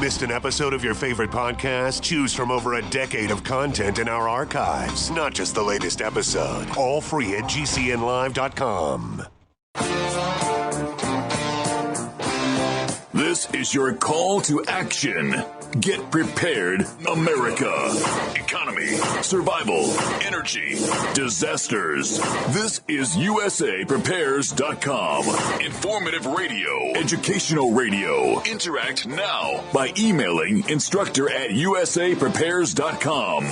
Missed an episode of your favorite podcast? Choose from over a decade of content in our archives, not just the latest episode. All free at GCNlive.com. This is your call to action. Get prepared, America. Economy, survival, energy, disasters. This is USAPrepares.com. Informative radio, educational radio. Interact now by emailing instructor@USAPrepares.com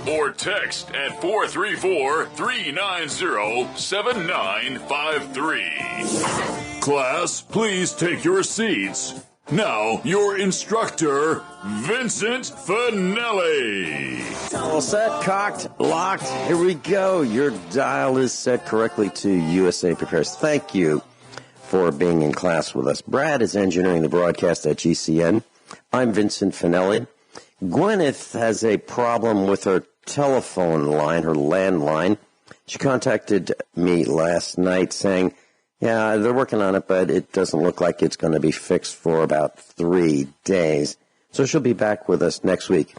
or text at 434-390-7953. Class, please take your seats. Now, your instructor, Vincent Finelli. All set, cocked, locked. Here we go. Your dial is set correctly to USA Prepares. Thank you for being in class with us. Brad is engineering the broadcast at GCN. I'm Vincent Finelli. Guineith has a problem with her telephone line, her landline. She contacted me last night saying, yeah, they're working on it, but it doesn't look like it's going to be fixed for about 3 days. So she'll be back with us next week.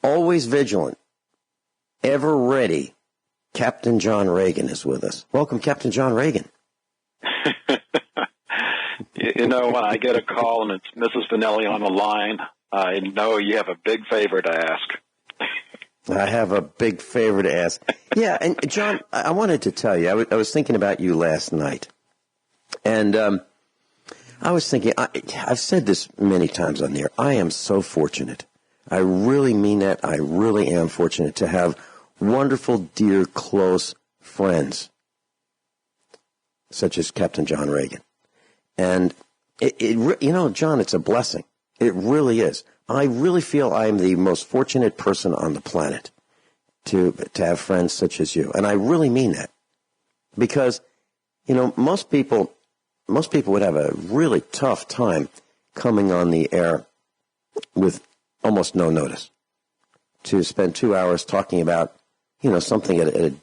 Always vigilant, ever ready, Captain John Regan is with us. Welcome, Captain John Regan. You know, when I get a call and it's Mrs. Finelli on the line, I know you have a big favor to ask. I have a big favor to ask. Yeah, and John, I wanted to tell you, I was thinking about you last night. And I was thinking, I've said this many times on the air, I am so fortunate. I really mean that. I really am fortunate to have wonderful, dear, close friends, such as Captain John Regan. And, you know, John, it's a blessing. It really is. I really feel I am the most fortunate person on the planet to have friends such as you. And I really mean that. Because, you know, most people would have a really tough time coming on the air with almost no notice to spend 2 hours talking about, you know, something at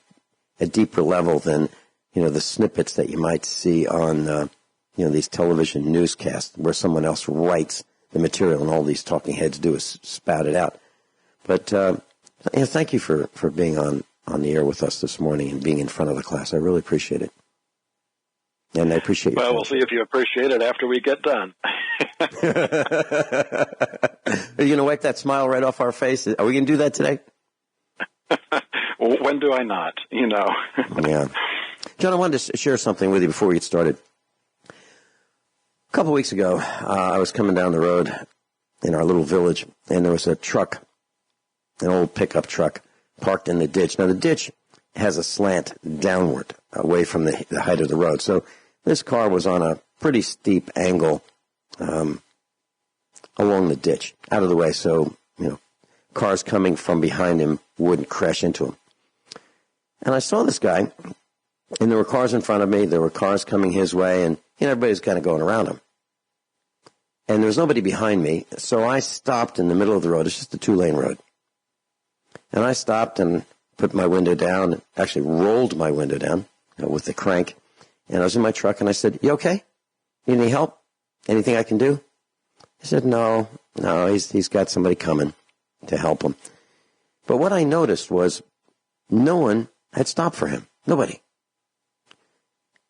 a deeper level than, you know, the snippets that you might see on, you know, these television newscasts where someone else writes the material and all these talking heads do is spout it out. But thank you for being on the air with us this morning and being in front of the class. I really appreciate it. And I appreciate your Well, we'll see if you appreciate it after we get done. Are you going to wipe that smile right off our face? Are we going to do that today? When do I not? You know. Yeah. John, I wanted to share something with you before we get started. A couple of weeks ago, I was coming down the road in our little village, and there was a truck, an old pickup truck, parked in the ditch. Now, the ditch has a slant downward away from the height of the road. So this car was on a pretty steep angle along the ditch, out of the way, so, you know, cars coming from behind him wouldn't crash into him. And I saw this guy, and there were cars in front of me, there were cars coming his way, and you know, everybody's kind of going around him. And there was nobody behind me, so I stopped in the middle of the road. It's just a 2-lane road. And I stopped and put my window down, actually rolled my window down with the crank. And I was in my truck, and I said, you okay? Need any help? Anything I can do? He said, no, he's got somebody coming to help him. But what I noticed was no one had stopped for him. Nobody.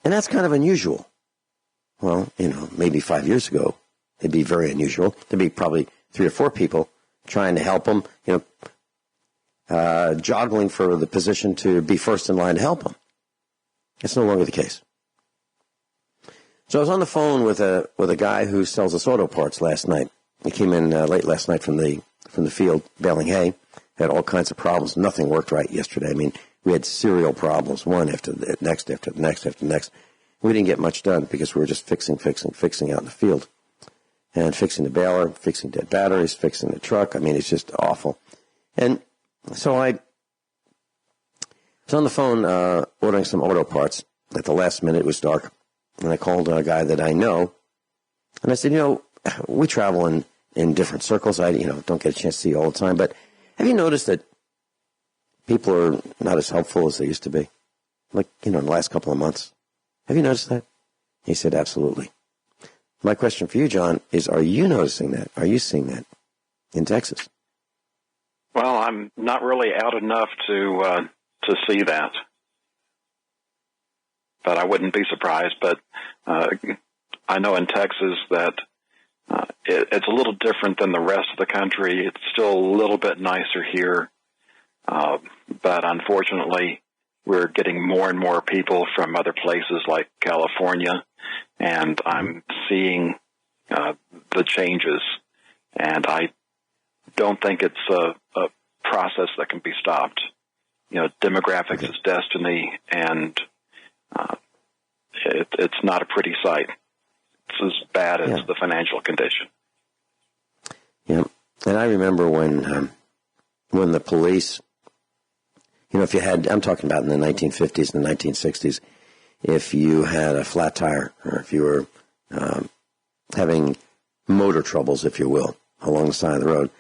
And that's kind of unusual. Well, you know, maybe 5 years ago, it'd be very unusual. There'd be probably 3 or 4 people trying to help him, you know, joggling for the position to be first in line to help him. It's no longer the case. So I was on the phone with a guy who sells us auto parts last night. He came in late last night from the field baling hay. Had all kinds of problems. Nothing worked right yesterday. I mean, we had serial problems, one after the next, after the next, after the next. We didn't get much done because we were just fixing out in the field. And fixing the baler, fixing dead batteries, fixing the truck. I mean, it's just awful. And so I was on the phone ordering some auto parts. At the last minute, it was dark. And I called a guy that I know. And I said, you know, we travel in different circles. I, you know, don't get a chance to see you all the time. But have you noticed that people are not as helpful as they used to be? Like, you know, in the last couple of months. Have you noticed that? He said, absolutely. my question for you, John, is: are you noticing that? Are you seeing that in Texas? Well, I'm not really out enough to see that, but I wouldn't be surprised. But I know in Texas that it's a little different than the rest of the country. It's still a little bit nicer here, but unfortunately, we're getting more and more people from other places like California, and I'm seeing the changes, and I don't think it's a process that can be stopped. Demographics is destiny, and it's not a pretty sight. It's as bad as the financial condition. Yeah, and I remember when the police, if you had, I'm talking about in the 1950s and the 1960s, if you had a flat tire, or if you were having motor troubles, if you will, along the side of the road,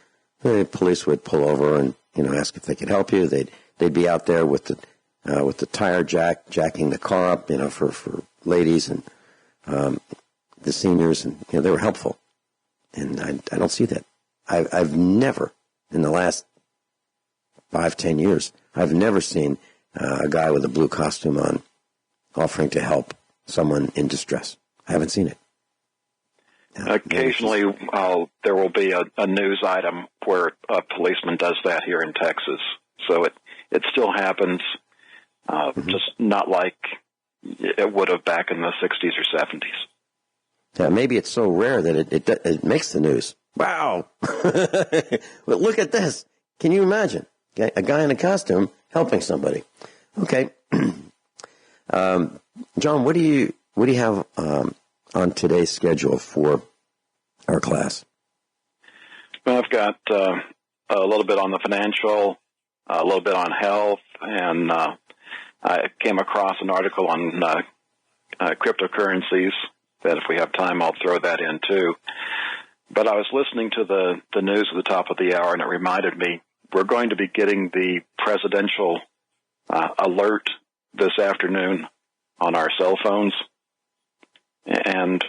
the police would pull over and ask if they could help you. They'd be out there with the tire jacking the car up, for ladies and the seniors, and they were helpful. And I don't see that. I've never, in the last 5-10 years, I've never seen a guy with a blue costume on offering to help someone in distress. I haven't seen it. Occasionally, there will be a news item where a policeman does that here in Texas. So it still happens, just not like it would have back in the 60s or 70s. Yeah, maybe it's so rare that it makes the news. Wow. But look at this. Can you imagine? A guy in a costume helping somebody. Okay. John, what do you have on today's schedule for our class? Well, I've got a little bit on the financial, a little bit on health, and I came across an article on cryptocurrencies that if we have time, I'll throw that in too. But I was listening to the news at the top of the hour, and it reminded me we're going to be getting the presidential alert this afternoon on our cell phones. And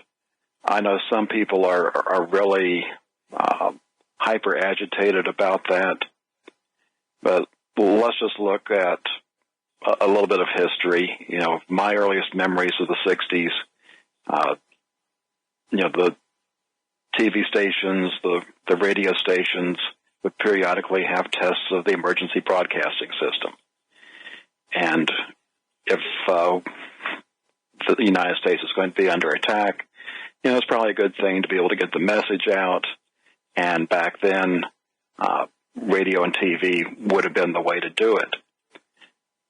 I know some people are really hyper agitated about that. But let's just look at a little bit of history. My earliest memories of the 60s, the TV stations, the radio stations would periodically have tests of the emergency broadcasting system. And if the United States is going to be under attack, it's probably a good thing to be able to get the message out. And back then, radio and TV would have been the way to do it.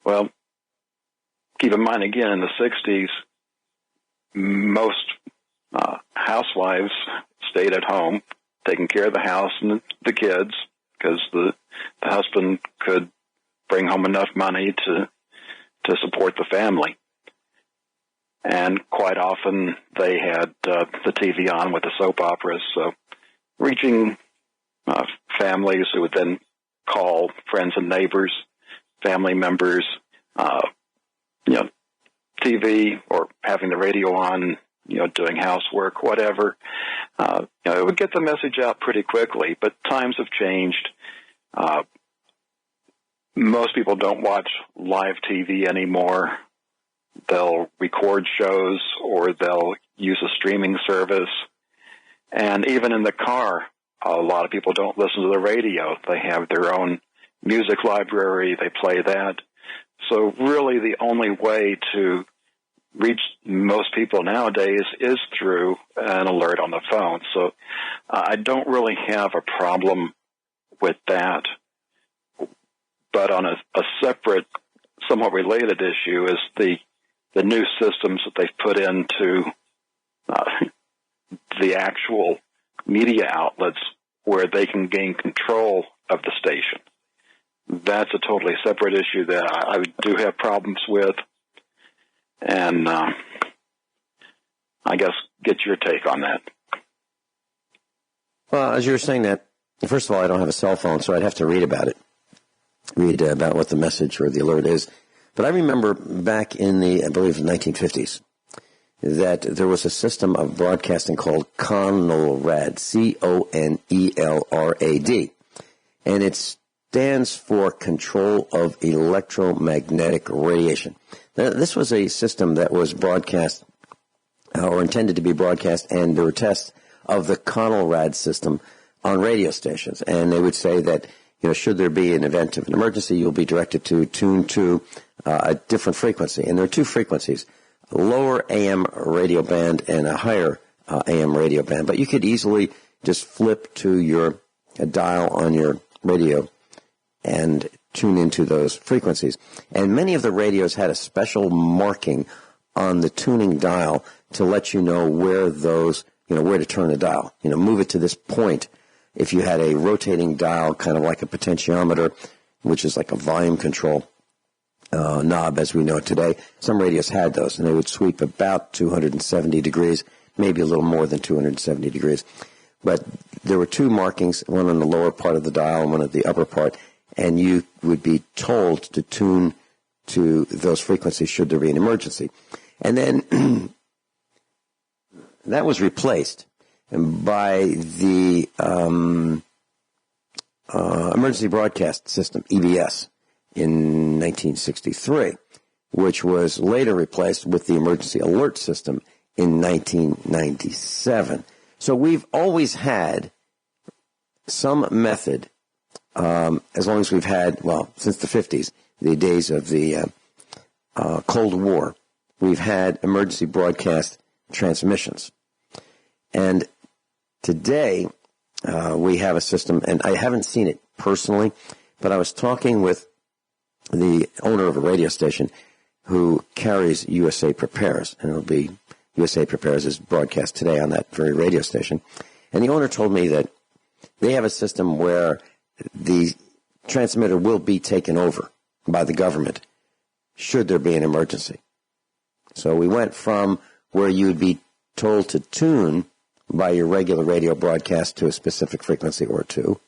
Well, keep in mind, again, in the 60s, most housewives stayed at home, taking care of the house and the kids, because the husband could bring home enough money to support the family. And quite often they had the TV on with the soap operas, so reaching families who would then call friends and neighbors, family members, TV or having the radio on, doing housework, whatever. It would get the message out pretty quickly, but times have changed. Most people don't watch live TV anymore. They'll record shows or they'll use a streaming service. And even in the car, a lot of people don't listen to the radio. They have their own music library. They play that. So really the only way to reach most people nowadays is through an alert on the phone. So I don't really have a problem with that. But on a separate, somewhat related issue is the new systems that they've put into the actual media outlets where they can gain control of the station. That's a totally separate issue that I do have problems with. And I guess get your take on that. Well, as you were saying that, first of all, I don't have a cell phone, so I'd have to read about it. Read about what the message or the alert is. But I remember back in I believe, the 1950s, that there was a system of broadcasting called CONELRAD, CONELRAD, and it stands for Control of Electromagnetic Radiation. Now, this was a system that was broadcast or intended to be broadcast, and there were tests of the CONELRAD system on radio stations, and they would say that, should there be an event of an emergency, you'll be directed to tune to a different frequency. And there are two frequencies, a lower AM radio band and a higher AM radio band. But you could easily just flip to your dial on your radio and tune into those frequencies. And many of the radios had a special marking on the tuning dial to let you know where those, where to turn the dial. Move it to this point. If you had a rotating dial, kind of like a potentiometer, which is like a volume control knob as we know it today, some radios had those, and they would sweep about 270 degrees, maybe a little more than 270 degrees. But there were two markings, one on the lower part of the dial and one at the upper part, and you would be told to tune to those frequencies should there be an emergency. And then that was replaced by the Emergency Broadcast System, EBS, in 1963, which was later replaced with the Emergency Alert System in 1997. So we've always had some method, as long as we've had, since the 50s, the days of the Cold War, we've had emergency broadcast transmissions. And today, we have a system, and I haven't seen it personally, but I was talking with the owner of a radio station who carries USA Prepares, and it'll be USA Prepares is broadcast today on that very radio station. And the owner told me that they have a system where the transmitter will be taken over by the government should there be an emergency. So we went from where you would be told to tune by your regular radio broadcast to a specific frequency or two,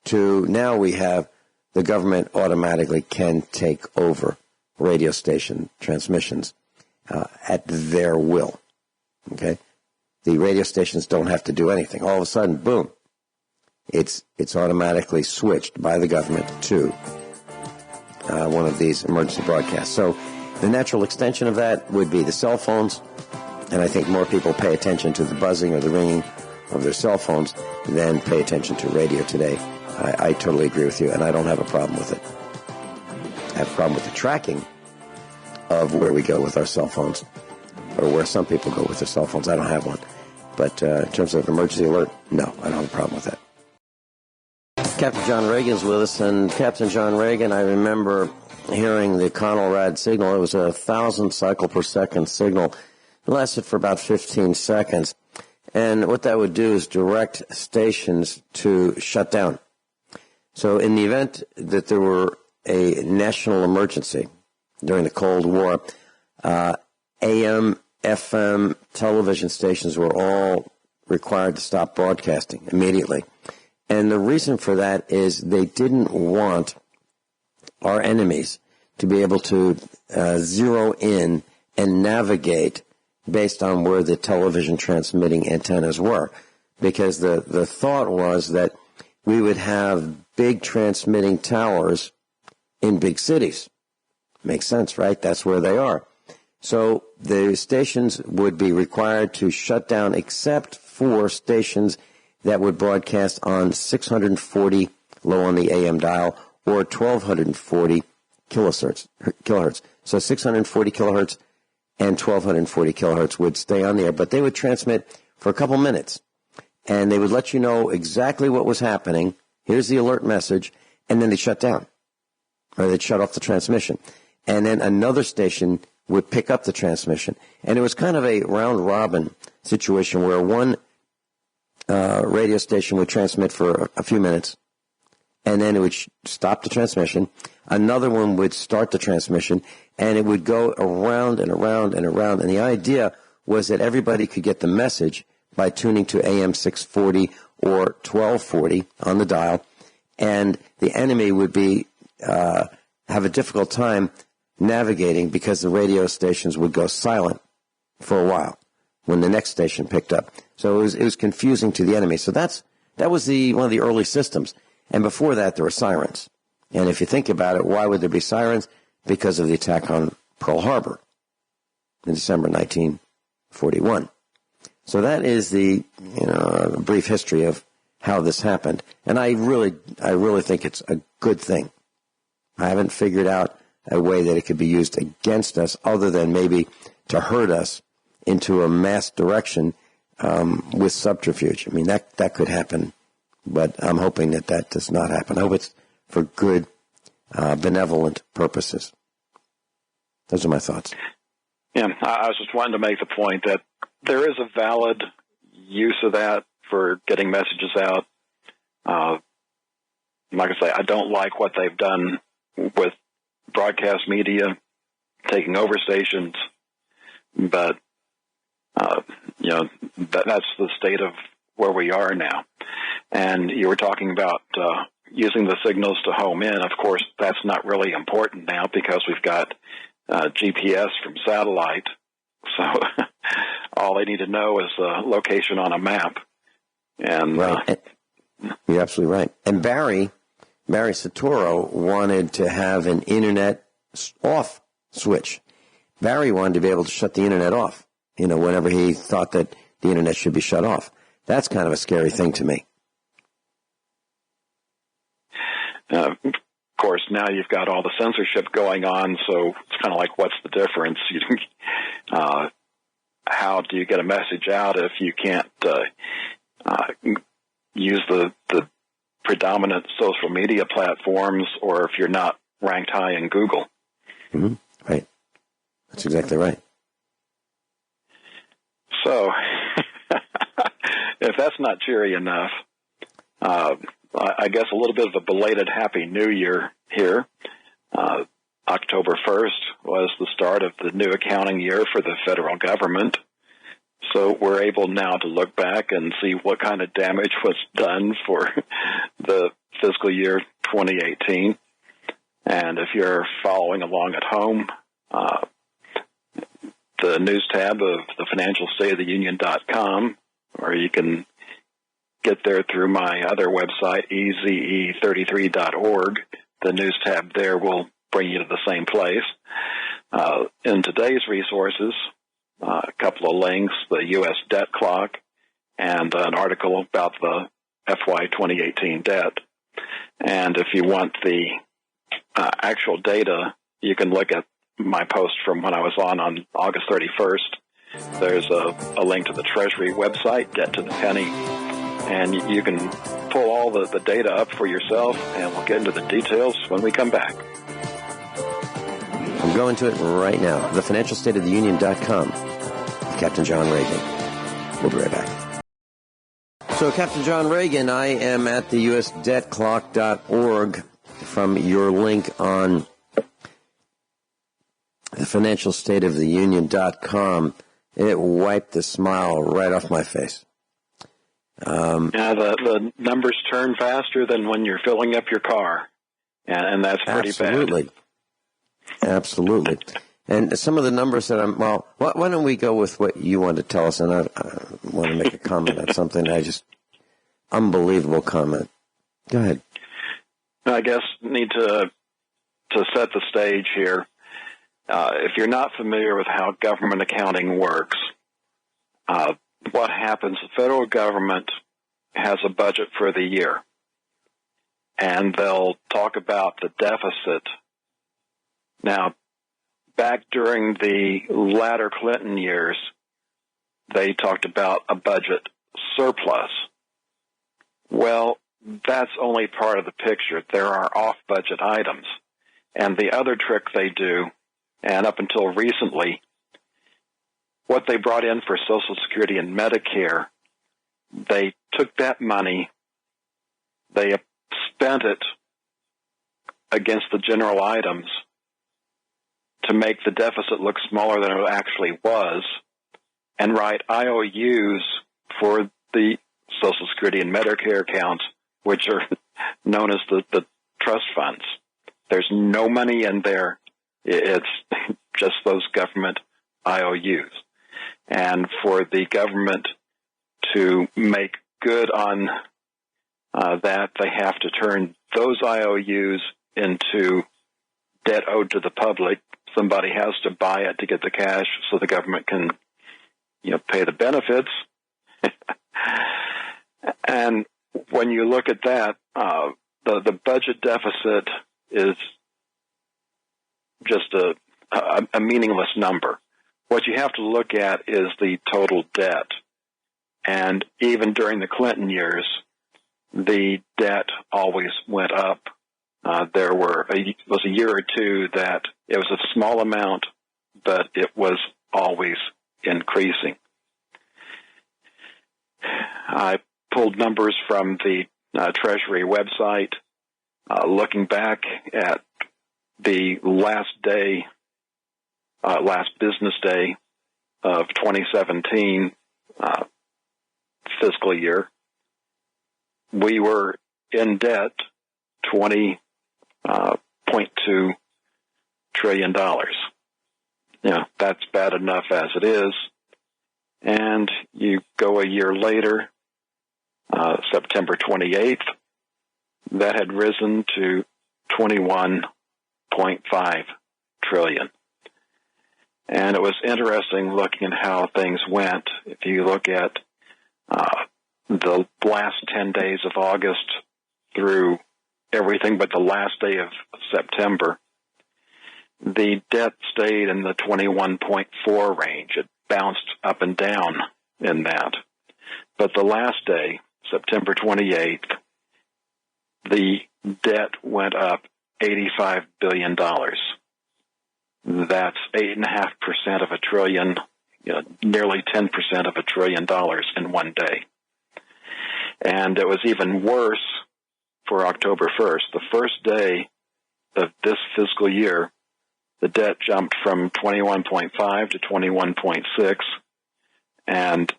to now we have the government automatically can take over radio station transmissions at their will. Okay? The radio stations don't have to do anything. All of a sudden, boom, it's automatically switched by the government to one of these emergency broadcasts. So the natural extension of that would be the cell phones, and I think more people pay attention to the buzzing or the ringing of their cell phones than pay attention to radio today. I totally agree with you, and I don't have a problem with it. I have a problem with the tracking of where we go with our cell phones, or where some people go with their cell phones. I don't have one. But in terms of emergency alert, no, I don't have a problem with that. Captain John Regan's with us, and Captain John Regan, I remember hearing the CONELRAD signal. It was a 1,000 cycle per second signal. It lasted for about 15 seconds. And what that would do is direct stations to shut down. So in the event that there were a national emergency during the Cold War, AM, FM television stations were all required to stop broadcasting immediately. And the reason for that is they didn't want our enemies to be able to zero in and navigate based on where the television transmitting antennas were. Because the thought was that we would have big transmitting towers in big cities. Makes sense, right? That's where they are. So the stations would be required to shut down except for stations that would broadcast on 640 low on the AM dial or 1240 kilohertz. So 640 kilohertz and 1240 kilohertz would stay on the air, but they would transmit for a couple minutes, and they would let you know exactly what was happening. Here's the alert message, and then they shut down, or they'd shut off the transmission. And then another station would pick up the transmission. And it was kind of a round-robin situation where one radio station would transmit for a few minutes, and then it would stop the transmission. Another one would start the transmission, and it would go around and around and around. And the idea was that everybody could get the message by tuning to AM 640 or 1240 on the dial, and the enemy would be have a difficult time navigating because the radio stations would go silent for a while when the next station picked up. So it was confusing to the enemy. So that was one of the early systems. And before that, there were sirens. And if you think about it, why would there be sirens? Because of the attack on Pearl Harbor in December 1941. So that is the brief history of how this happened. And I really think it's a good thing. I haven't figured out a way that it could be used against us other than maybe to hurt us into a mass direction with subterfuge. I mean, that could happen, but I'm hoping that does not happen. I hope it's for good, benevolent purposes. Those are my thoughts. Yeah, I was just wanting to make the point that there is a valid use of that for getting messages out. Like I say, I don't like what they've done with broadcast media taking over stations, but that's the state of where we are now. And you were talking about using the signals to home in. Of course, that's not really important now because we've got GPS from satellite. So all they need to know is location on a map. And right. You're absolutely right. And Barry Soetoro wanted to have an internet off switch. Barry wanted to be able to shut the internet off, whenever he thought that the internet should be shut off. That's kind of a scary thing to me. Of course, now you've got all the censorship going on, so it's kind of like, what's the difference? How do you get a message out if you can't use the predominant social media platforms, or if you're not ranked high in Google? Mm-hmm. Right. That's exactly right. So, if that's not cheery enough, I guess a little bit of a belated Happy New Year here. October 1st was the start of the new accounting year for the federal government. So we're able now to look back and see what kind of damage was done for the fiscal year 2018. And if you're following along at home, the news tab of the financial state of the union.com, or you can get there through my other website, eze33.org. The news tab there will bring you to the same place. In today's resources, a couple of links, the U.S. debt clock, and an article about the FY 2018 debt. And if you want the actual data, you can look at my post from when I was on August 31st. There's a link to the Treasury website, Debt to the Penny, and you can pull all the data up for yourself, and we'll get into the details when we come back. I'm going to it right now. TheFinancialStateOfTheUnion.com with Captain John Regan. We'll be right back. So, Captain John Regan, I am at the USDebtClock.org from your link on TheFinancialStateOfTheUnion.com. It wiped the smile right off my face. The numbers turn faster than when you're filling up your car, and that's pretty bad. Absolutely. And some of the numbers that why don't we go with what you want to tell us, and I want to make a comment on something unbelievable comment. Go ahead. I guess need to set the stage here. If you're not familiar with how government accounting works, what happens, the federal government has a budget for the year, and they'll talk about the deficit. Now, back during the latter Clinton years, they talked about a budget surplus. Well, that's only part of the picture. There are off-budget items. And the other trick they do, and up until recently, what they brought in for Social Security and Medicare, they took that money, they spent it against the general items to make the deficit look smaller than it actually was, and write IOUs for the Social Security and Medicare accounts, which are known as the trust funds. There's no money in there. It's just those government IOUs. And for the government to make good on that, they have to turn those IOUs into debt owed to the public. Somebody has to buy it to get the cash so the government can, pay the benefits. And when you look at that, the budget deficit is just a meaningless number. What you have to look at is the total debt. And even during the Clinton years, the debt always went up. There was a year or two that it was a small amount, but it was always increasing. I pulled numbers from the Treasury website, looking back at the last business day of 2017 fiscal year. We were in debt $20.2 trillion. That's bad enough as it is. And you go a year later, September 28th, that had risen to 21.5 trillion. And it was interesting looking at how things went. If you look at the last 10 days of August through everything but the last day of September, the debt stayed in the 21.4 range. It bounced up and down in that. But the last day, September 28th, the debt went up $85 billion. That's 8.5% of a trillion, nearly 10% of $1 trillion in one day. And it was even worse for October 1st. The first day of this fiscal year, the debt jumped from 21.5 to 21.6, and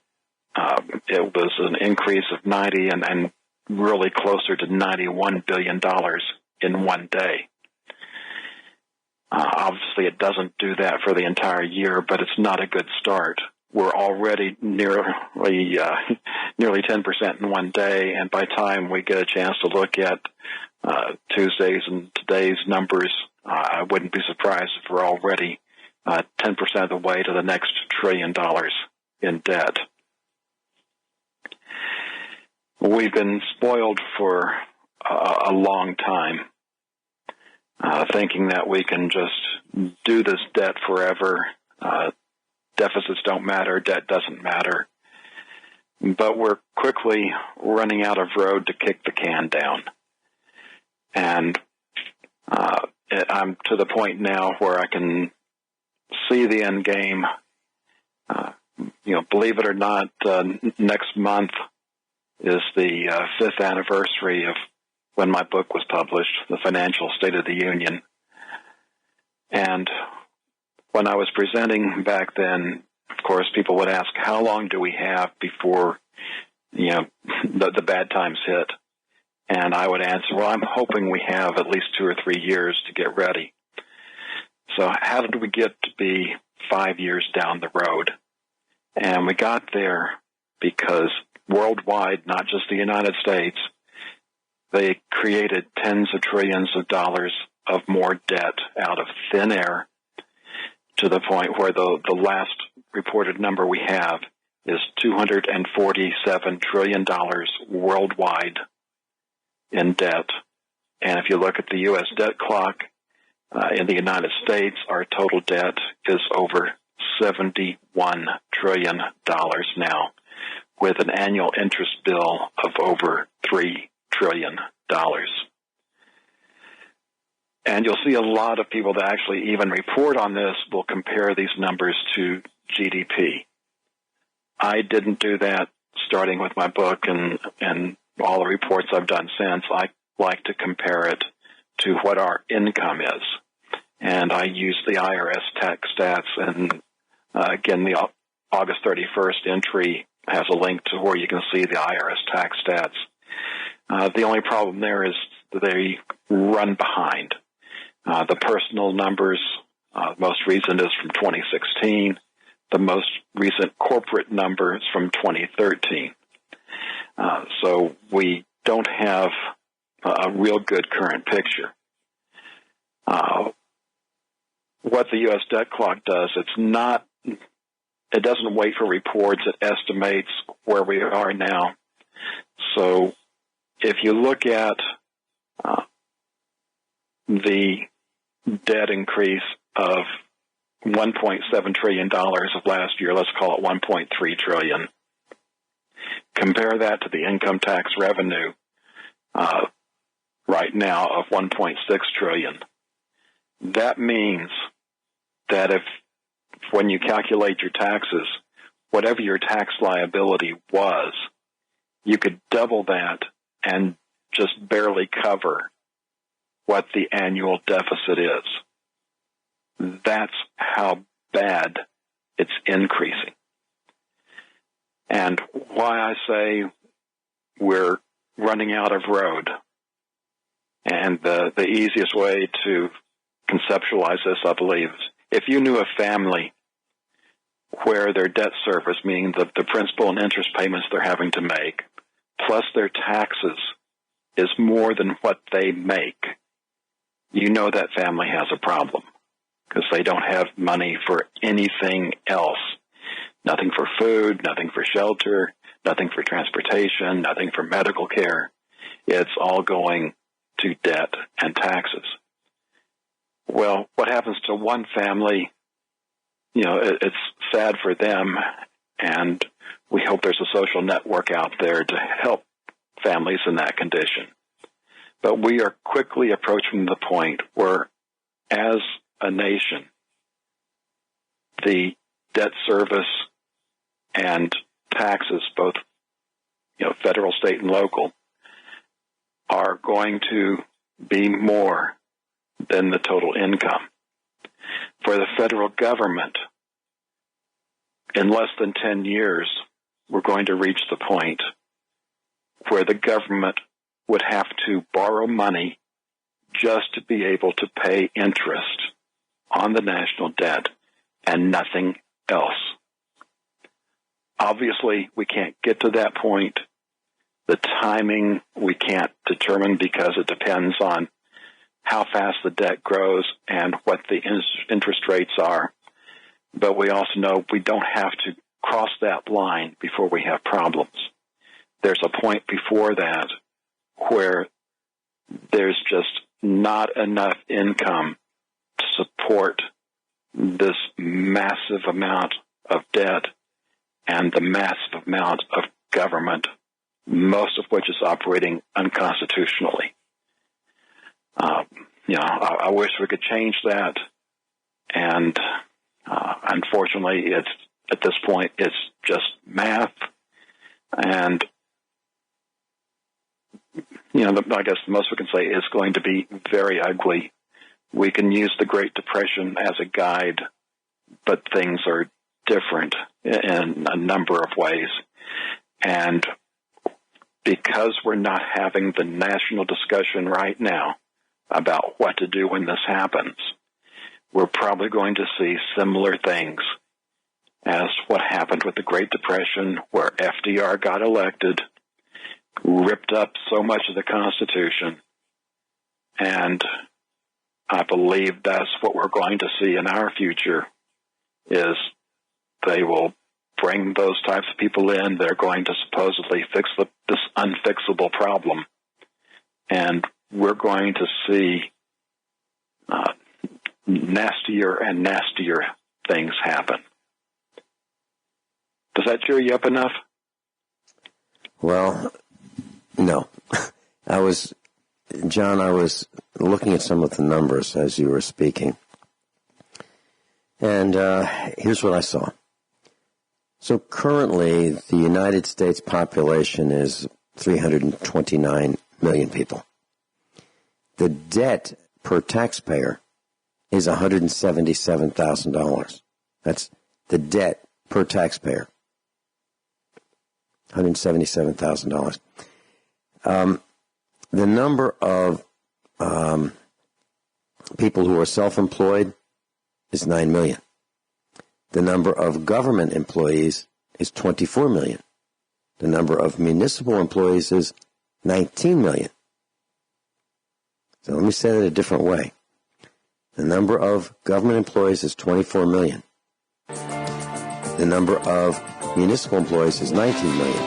it was an increase of 90 and really closer to $91 billion in one day. Obviously, it doesn't do that for the entire year, but it's not a good start. We're already nearly 10% in one day, and by the time we get a chance to look at Tuesday's and today's numbers, I wouldn't be surprised if we're already 10% of the way to the next $1 trillion in debt. We've been spoiled for a long time, thinking that we can just do this debt forever. Deficits don't matter, debt doesn't matter. But we're quickly running out of road to kick the can down. And I'm to the point now where I can see the end game. Believe it or not, next month is the 5th anniversary of when my book was published, The Financial State of the Union. And when I was presenting back then, of course, people would ask, how long do we have before, the bad times hit? And I would answer, well, I'm hoping we have at least 2 or 3 years to get ready. So how did we get to be 5 years down the road? And we got there because worldwide, not just the United States, they created tens of trillions of dollars of more debt out of thin air, to the point where the last reported number we have is $247 trillion worldwide in debt. And if you look at the U.S. debt clock, in the United States, our total debt is over $71 trillion now, with an annual interest bill of over $3 trillion. And you'll see a lot of people that actually even report on this will compare these numbers to GDP. I didn't do that starting with my book and all the reports I've done since. I like to compare it to what our income is. And I use the IRS tax stats. And again, the August 31st entry has a link to where you can see the IRS tax stats. The only problem there is that they run behind. The personal numbers, most recent is from 2016. the most recent corporate numbers from 2013. So we don't have a real good current picture. What the U.S. debt clock does, it doesn't wait for reports. It estimates where we are now. So if you look at the debt increase of $1.7 trillion of last year, let's call it $1.3 trillion. Compare that to the income tax revenue right now of $1.6 trillion. That means that when you calculate your taxes, whatever your tax liability was, you could double that and just barely cover what the annual deficit is. That's how bad it's increasing. And why I say we're running out of road, and the easiest way to conceptualize this, I believe, is if you knew a family where their debt service, meaning the principal and interest payments they're having to make, plus their taxes, is more than what they make, you know that family has a problem because they don't have money for anything else. Nothing for food, nothing for shelter, nothing for transportation, nothing for medical care. It's all going to debt and taxes. Well, what happens to one family, it's sad for them, and we hope there's a social network out there to help families in that condition. But we are quickly approaching the point where, as a nation, the debt service and taxes, both federal, state, and local, are going to be more than the total income. For the federal government, in less than 10 years, we're going to reach the point where the government would have to borrow money just to be able to pay interest on the national debt and nothing else. Obviously, we can't get to that point. The timing we can't determine because it depends on how fast the debt grows and what the interest rates are. But we also know we don't have to cross that line before we have problems. There's a point before that where there's just not enough income to support this massive amount of debt and the massive amount of government, most of which is operating unconstitutionally. I wish we could change that, and unfortunately, at this point, it's just math, and I guess the most we can say is going to be very ugly. We can use the Great Depression as a guide, but things are different in a number of ways. And because we're not having the national discussion right now about what to do when this happens, we're probably going to see similar things as what happened with the Great Depression, where FDR got elected, ripped up so much of the Constitution, and I believe that's what we're going to see in our future, is they will bring those types of people in. They're going to supposedly fix this unfixable problem, and we're going to see nastier and nastier things happen. Does that cheer you up enough? Well, no. I was looking at some of the numbers as you were speaking, and here's what I saw. So currently, the United States population is 329 million people. The debt per taxpayer is $177,000. That's the debt per taxpayer. $177,000. The number of people who are self-employed is 9 million. The number of government employees is 24 million. The number of municipal employees is 19 million. So let me say that a different way. The number of government employees is 24 million. The number of municipal employees is 19 million.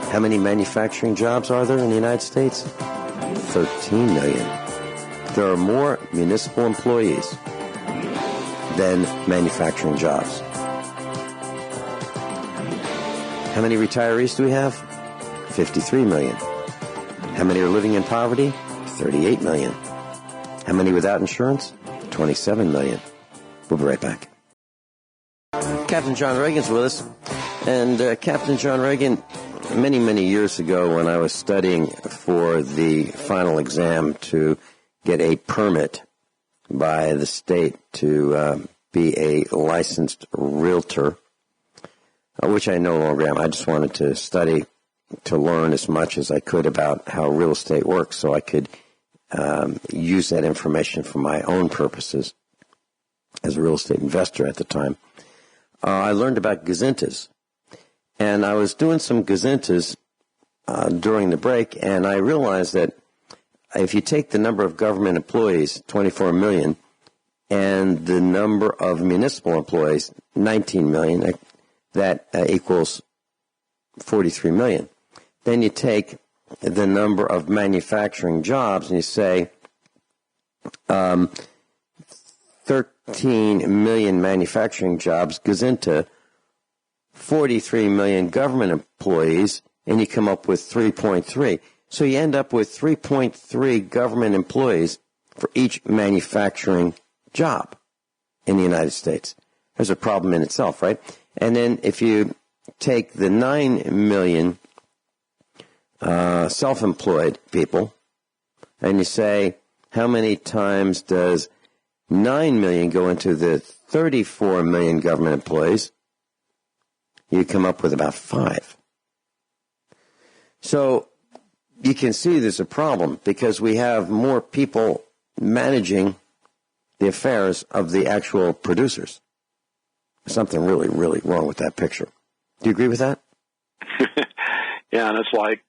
How many manufacturing jobs are there in the United States? 13 million. There are more municipal employees than manufacturing jobs. How many retirees do we have? 53 million. How many are living in poverty? 38 million. How many without insurance? 27 million. We'll be right back. Captain John Regan's with us. And Captain John Regan, many, many years ago when I was studying for the final exam to get a permit by the state to be a licensed realtor, which I no longer am. I just wanted to study to learn as much as I could about how real estate works so I could use that information for my own purposes as a real estate investor at the time. I learned about gazintas, and I was doing some gazintas during the break, and I realized that if you take the number of government employees, 24 million, and the number of municipal employees, 19 million, that equals 43 million. Then you take the number of manufacturing jobs and you say 13 million manufacturing jobs goes into 43 million government employees, and you come up with 3.3. So you end up with 3.3 government employees for each manufacturing job in the United States. There's a problem in itself, right? And then if you take the 9 million self-employed people and you say, how many times does 9 million go into the 34 million government employees? You come up with about 5. So you can see there's a problem because we have more people managing the affairs of the actual producers. There's something really, really wrong with that picture. Do you agree with that? Yeah, and it's like,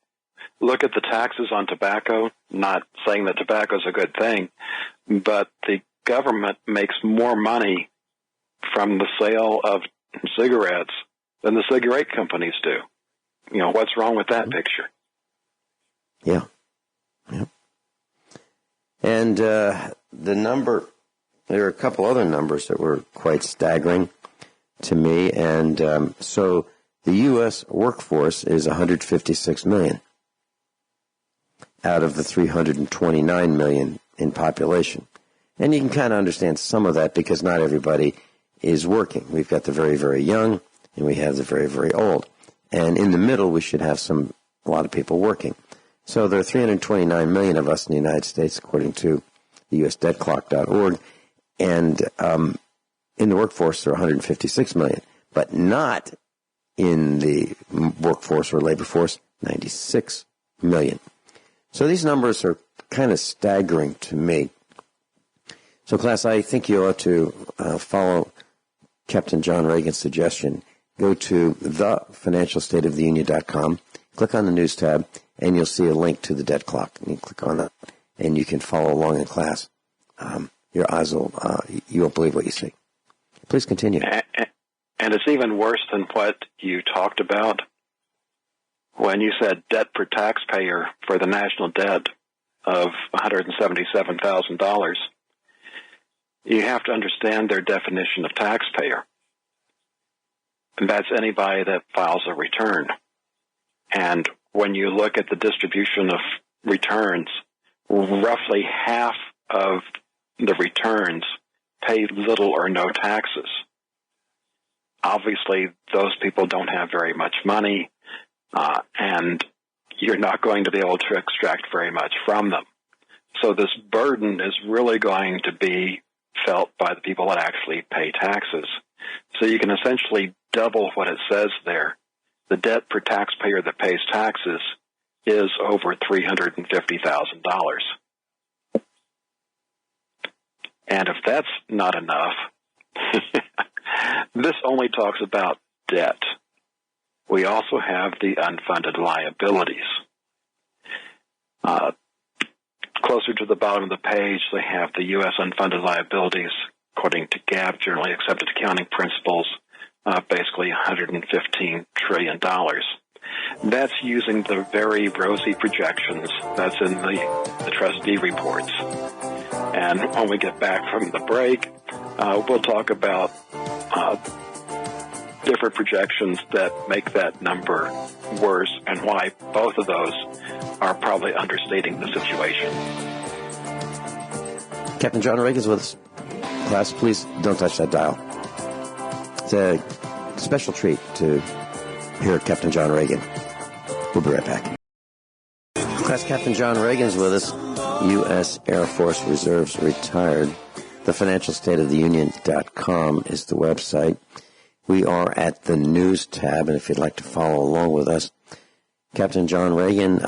look at the taxes on tobacco, not saying that tobacco is a good thing, but the government makes more money from the sale of cigarettes than the cigarette companies do. You know, what's wrong with that picture? Yeah. And the number, there are a couple other numbers that were quite staggering to me. And so the U.S. workforce is 156 million out of the 329 million in population. And you can kind of understand some of that because not everybody is working. We've got the very, very young, and we have the very, very old. And in the middle, we should have a lot of people working. So there are 329 million of us in the United States, according to the USDebtClock.org. And in the workforce, there are 156 million, but not in the workforce or labor force, 96 million. So these numbers are kind of staggering to me. So, class, I think you ought to follow Captain John Regan's suggestion. Go to thefinancialstateoftheunion.com, click on the news tab, and you'll see a link to the debt clock. And you click on that, and you can follow along in class. Your eyes will, you won't believe what you see. Please continue. And it's even worse than what you talked about when you said debt per taxpayer for the national debt of $177,000. You have to understand their definition of taxpayer. And that's anybody that files a return. And when you look at the distribution of returns, roughly half of the returns pay little or no taxes. Obviously, those people don't have very much money, and you're not going to be able to extract very much from them. So this burden is really going to be felt by the people that actually pay taxes. So you can essentially double what it says there. The debt per taxpayer that pays taxes is over $350,000. And if that's not enough, This only talks about debt. We also have the unfunded liabilities. Closer to the bottom of the page, they have the U.S. unfunded liabilities, according to GAAP, generally accepted accounting principles, basically $115 trillion. That's using the very rosy projections that's in the trustee reports. And when we get back from the break, we'll talk about different projections that make that number worse and why both of those are probably understating the situation. Captain John Regan's with us. Class, please don't touch that dial. It's a special treat to hear Captain John Regan. We'll be right back. Class, Captain John Regan's with us. U.S. Air Force Reserves retired. TheFinancialStateOfTheUnion.com is the website. We are at the news tab, and if you'd like to follow along with us, Captain John Regan,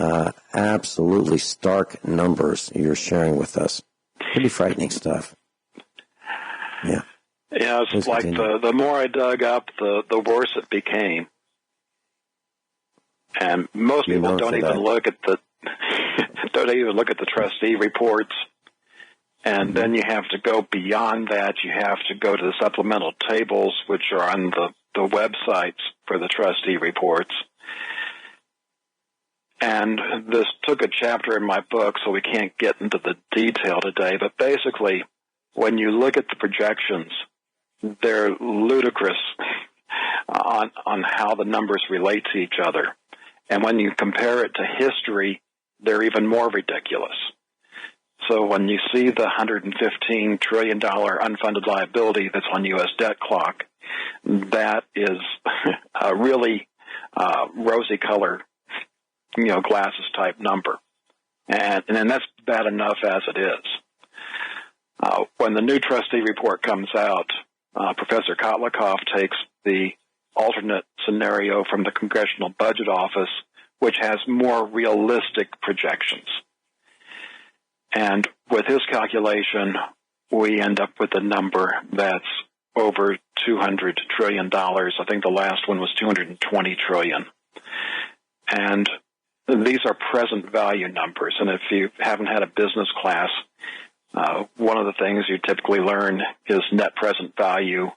absolutely stark numbers you're sharing with us. Pretty frightening stuff. Yeah. Yeah, it's like the more I dug up, the worse it became. And most people don't even look at the trustee reports. And then you have to go beyond that. You have to go to the supplemental tables, which are on the websites for the trustee reports. And this took a chapter in my book, so we can't get into the detail today. But basically, when you look at the projections, they're ludicrous on how the numbers relate to each other. And when you compare it to history, they're even more ridiculous. So when you see the $115 trillion unfunded liability that's on U.S. debt clock, that is a really rosy color, glasses type number. And that's bad enough as it is. When the new trustee report comes out, Professor Kotlikoff takes the alternate scenario from the Congressional Budget Office, which has more realistic projections. And with his calculation, we end up with a number that's over $200 trillion. I think the last one was $220 trillion. And these are present value numbers. And if you haven't had a business class, one of the things you typically learn is net present value,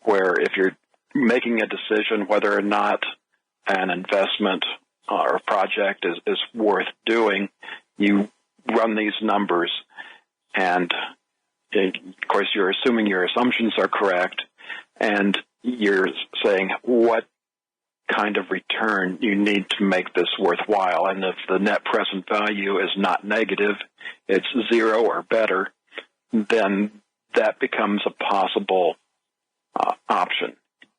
where if you're making a decision whether or not an investment or a project is worth doing, you run these numbers, and of course you're assuming your assumptions are correct, and you're saying what kind of return you need to make this worthwhile. And if the net present value is not negative, it's zero or better, then that becomes a possible option.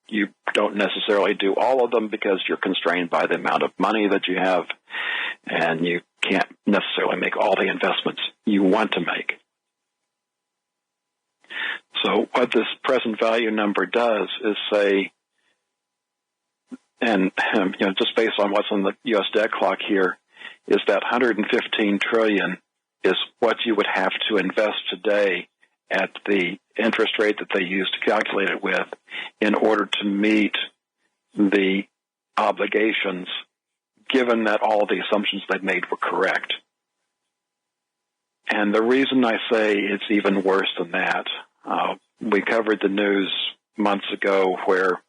You don't necessarily do all of them because you're constrained by the amount of money that you have, and you can't necessarily make all the investments you want to make. So what this present value number does is say, and just based on what's on the U.S. debt clock here, is that $115 trillion is what you would have to invest today at the interest rate that they use to calculate it with in order to meet the obligations, given that all the assumptions they've made were correct. And the reason I say it's even worse than that, we covered the news months ago where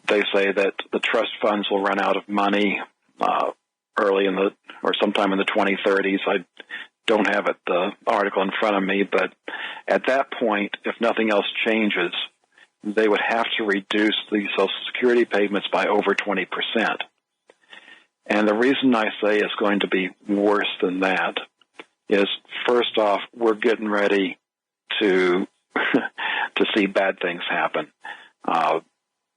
they say that the trust funds will run out of money early or sometime in the 2030s. I don't have the article in front of me, but at that point, if nothing else changes, they would have to reduce the Social Security payments by over 20%. And the reason I say it's going to be worse than that is, first off, we're getting ready to see bad things happen.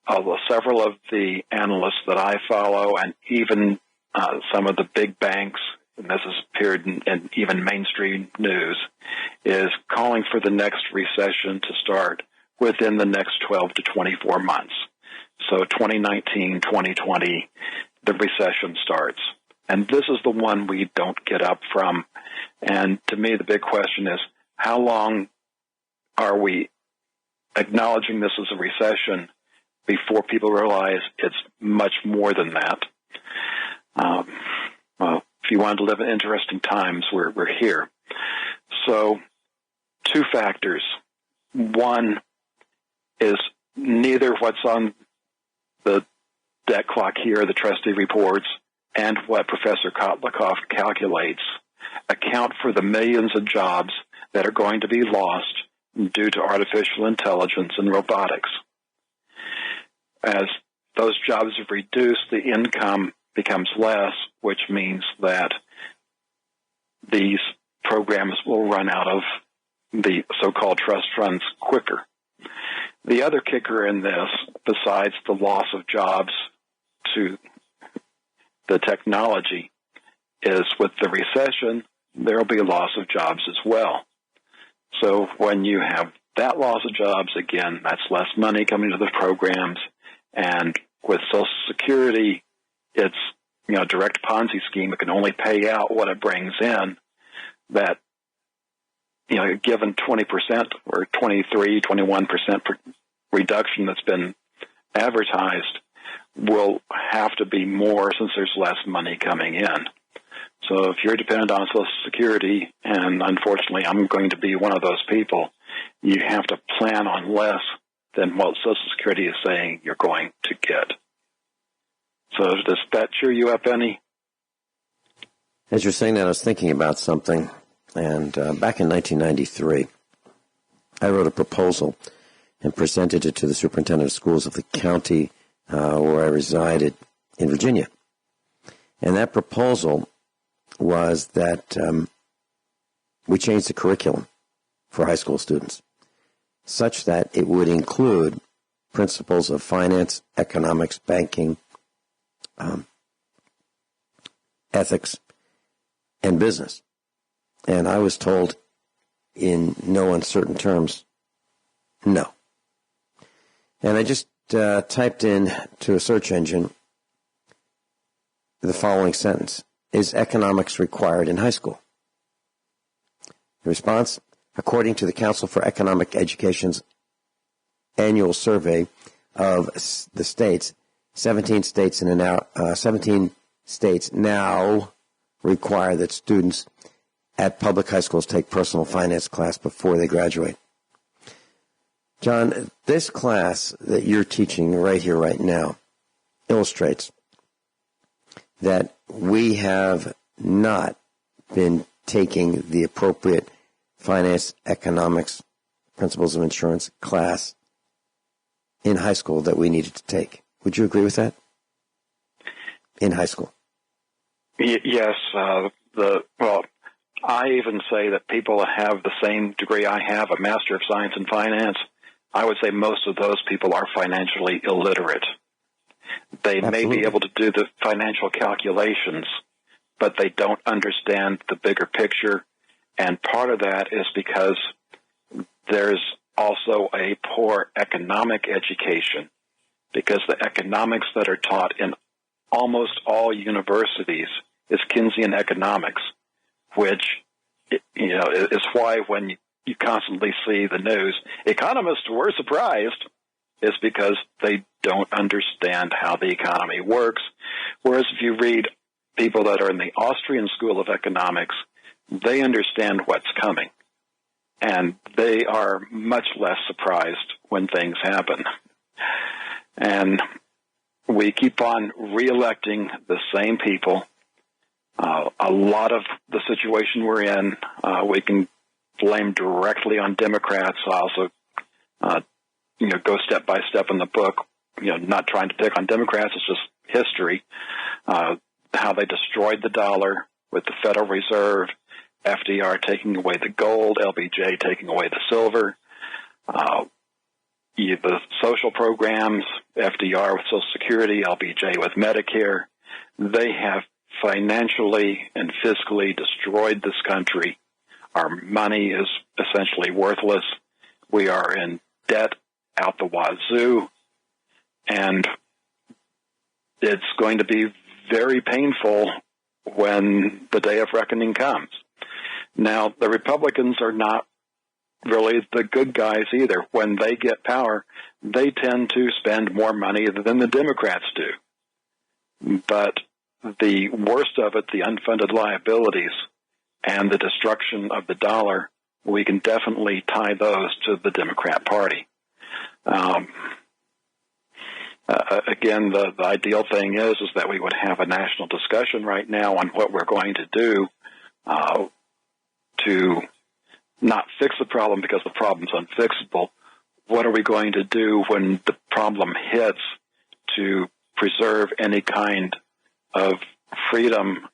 Although several of the analysts that I follow, and even some of the big banks, and this has appeared in even mainstream news, is calling for the next recession to start within the next 12 to 24 months. So 2019, 2020, the recession starts. And this is the one we don't get up from. And to me, the big question is, how long are we acknowledging this as a recession before people realize it's much more than that. Well, if you want to live in interesting times, we're here. So, two factors. One is neither what's on the debt clock here, the trustee reports, and what Professor Kotlikoff calculates account for the millions of jobs that are going to be lost due to artificial intelligence and robotics. As those jobs have reduced, the income becomes less, which means that these programs will run out of the so-called trust funds quicker. The other kicker in this, besides the loss of jobs to the technology, is with the recession, there will be a loss of jobs as well. So when you have that loss of jobs, again, that's less money coming to the programs. And with Social Security, it's a direct Ponzi scheme. It can only pay out what it brings in. That, given 20% or 23, 21% reduction that's been advertised, will have to be more since there's less money coming in. So if you're dependent on Social Security, and unfortunately I'm going to be one of those people, you have to plan on less than what Social Security is saying you're going to get. So does that cheer you up any? As you're saying that, I was thinking about something, and back in 1993, I wrote a proposal and presented it to the superintendent of schools of the county where I resided in Virginia. And that proposal was that we changed the curriculum for high school students such that it would include principles of finance, economics, banking, ethics, and business. And I was told in no uncertain terms, no. And I just typed in to a search engine the following sentence: is economics required in high school? The response: according to the Council for Economic Education's annual survey of the states, 17 states now require that students at public high schools take personal finance class before they graduate. John, this class that you're teaching right here, right now, illustrates that we have not been taking the appropriate finance, economics, principles of insurance class in high school that we needed to take. Would you agree with that? In high school? Yes. I even say that people have the same degree I have, a Master of Science in Finance. I would say most of those people are financially illiterate. They may be able to do the financial calculations, but they don't understand the bigger picture. And part of that is because there's also a poor economic education, because the economics that are taught in almost all universities is Keynesian economics, which is why when you constantly see the news, economists were surprised, is because they don't understand how the economy works. Whereas if you read people that are in the Austrian School of Economics, they understand what's coming, and they are much less surprised when things happen. And we keep on re-electing the same people. A lot of the situation we're in, we can blame directly on Democrats. I also, go step by step in the book, not trying to pick on Democrats. It's just history, how they destroyed the dollar with the Federal Reserve, FDR taking away the gold, LBJ taking away the silver, the social programs, FDR with Social Security, LBJ with Medicare. They have financially and fiscally destroyed this country. Our money is essentially worthless. We are in debt out the wazoo, and it's going to be very painful when the day of reckoning comes. Now, the Republicans are not really the good guys either. When they get power, they tend to spend more money than the Democrats do. But the worst of it, the unfunded liabilities and the destruction of the dollar, we can definitely tie those to the Democrat Party. Again, the ideal thing is that we would have a national discussion right now on what we're going to do to not fix the problem because the problem's unfixable. What are we going to do when the problem hits to preserve any kind of freedom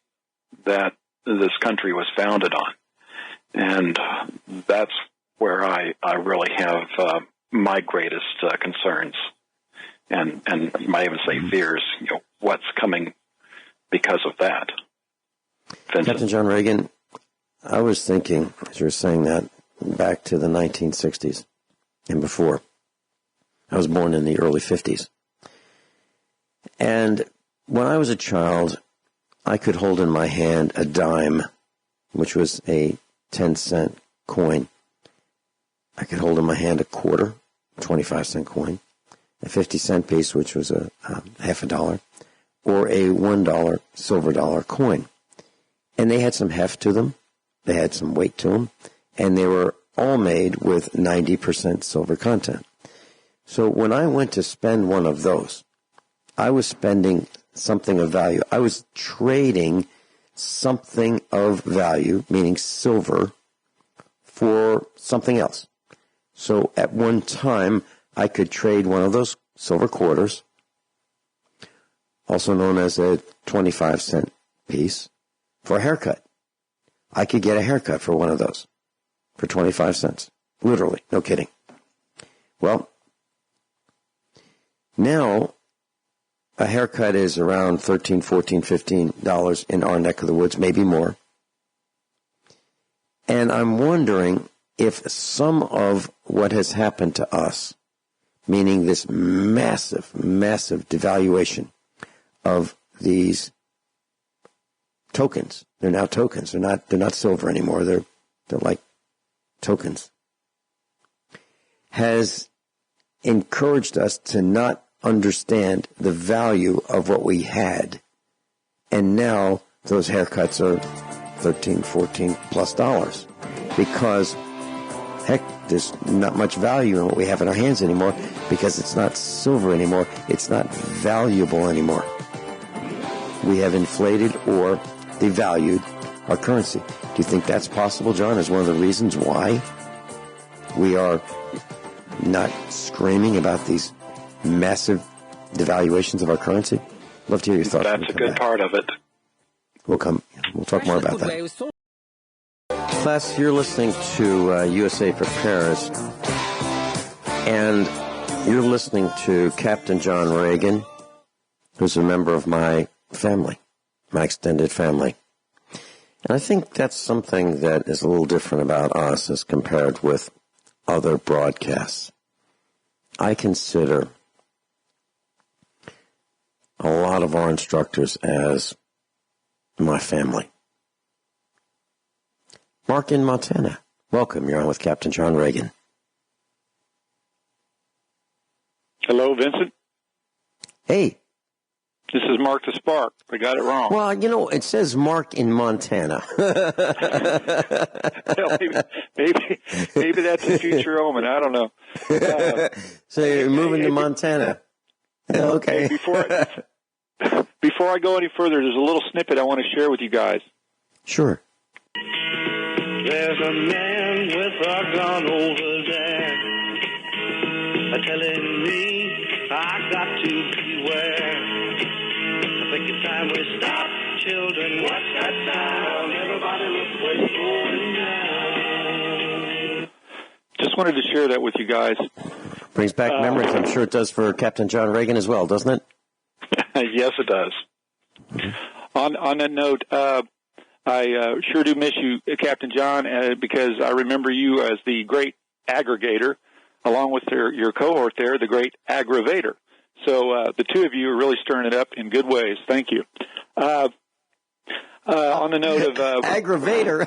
that this country was founded on? And that's where I really have my greatest concerns. And you might even say fears, what's coming because of that. Vincent? Captain John Regan, I was thinking, as you were saying that, back to the 1960s and before. I was born in the early 50s. And when I was a child, I could hold in my hand a dime, which was a 10-cent coin. I could hold in my hand a quarter, 25-cent coin, a 50-cent piece, which was a half a dollar, or a $1 silver dollar coin. And they had some heft to them. They had some weight to them. And they were all made with 90% silver content. So when I went to spend one of those, I was spending something of value. I was trading something of value, meaning silver, for something else. So at one time, I could trade one of those silver quarters, also known as a 25-cent piece, for a haircut. I could get a haircut for one of those for 25 cents. Literally, no kidding. Well, now a haircut is around $13, $14, $15 in our neck of the woods, maybe more. And I'm wondering if some of what has happened to us, meaning this massive, massive devaluation of these tokens. They're now tokens. They're not silver anymore. They're like tokens. Has encouraged us to not understand the value of what we had. And now those haircuts are $13, $14 plus dollars. Because, heck, there's not much value in what we have in our hands anymore because it's not silver anymore. It's not valuable anymore. We have inflated or devalued our currency. Do you think that's possible, John, as one of the reasons why we are not screaming about these massive devaluations of our currency? Love to hear your thoughts. That's a good part of it. We'll talk more about that. Class, you're listening to USA Prepares, and you're listening to Captain John Regan, who's a member of my family, my extended family. And I think that's something that is a little different about us as compared with other broadcasts. I consider a lot of our instructors as my family. Mark in Montana, welcome. You're on with Captain John Regan. Hello, Vincent. Hey. This is Mark the Spark. I got it wrong. Well, it says Mark in Montana. Well, maybe that's a future omen. I don't know. So you're moving to Montana. Okay. Before I go any further, there's a little snippet I want to share with you guys. Sure. There's a man with a gun over there telling me I got to beware. I think it's time we stop, children. Watch that sound. Everybody look what's going down. Just wanted to share that with you guys. Brings back memories. I'm sure it does for Captain John Regan as well, doesn't it? Yes, it does. On that note, I sure do miss you, Captain John, because I remember you as the great aggregator, along with your cohort there, the great aggravator. So the two of you are really stirring it up in good ways. Thank you. On the note of... aggravator.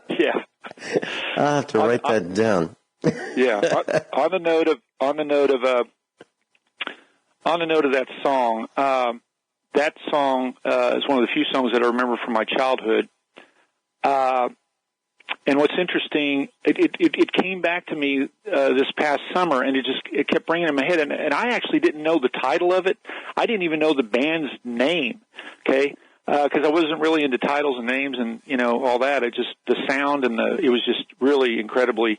Yeah. I'll have to write that down. Yeah. On the note of that song, is one of the few songs that I remember from my childhood. And what's interesting, it came back to me this past summer, and it kept bringing it in my head. And I actually didn't know the title of it. I didn't even know the band's name. Okay, because I wasn't really into titles and names and all that. The sound and it was just really incredibly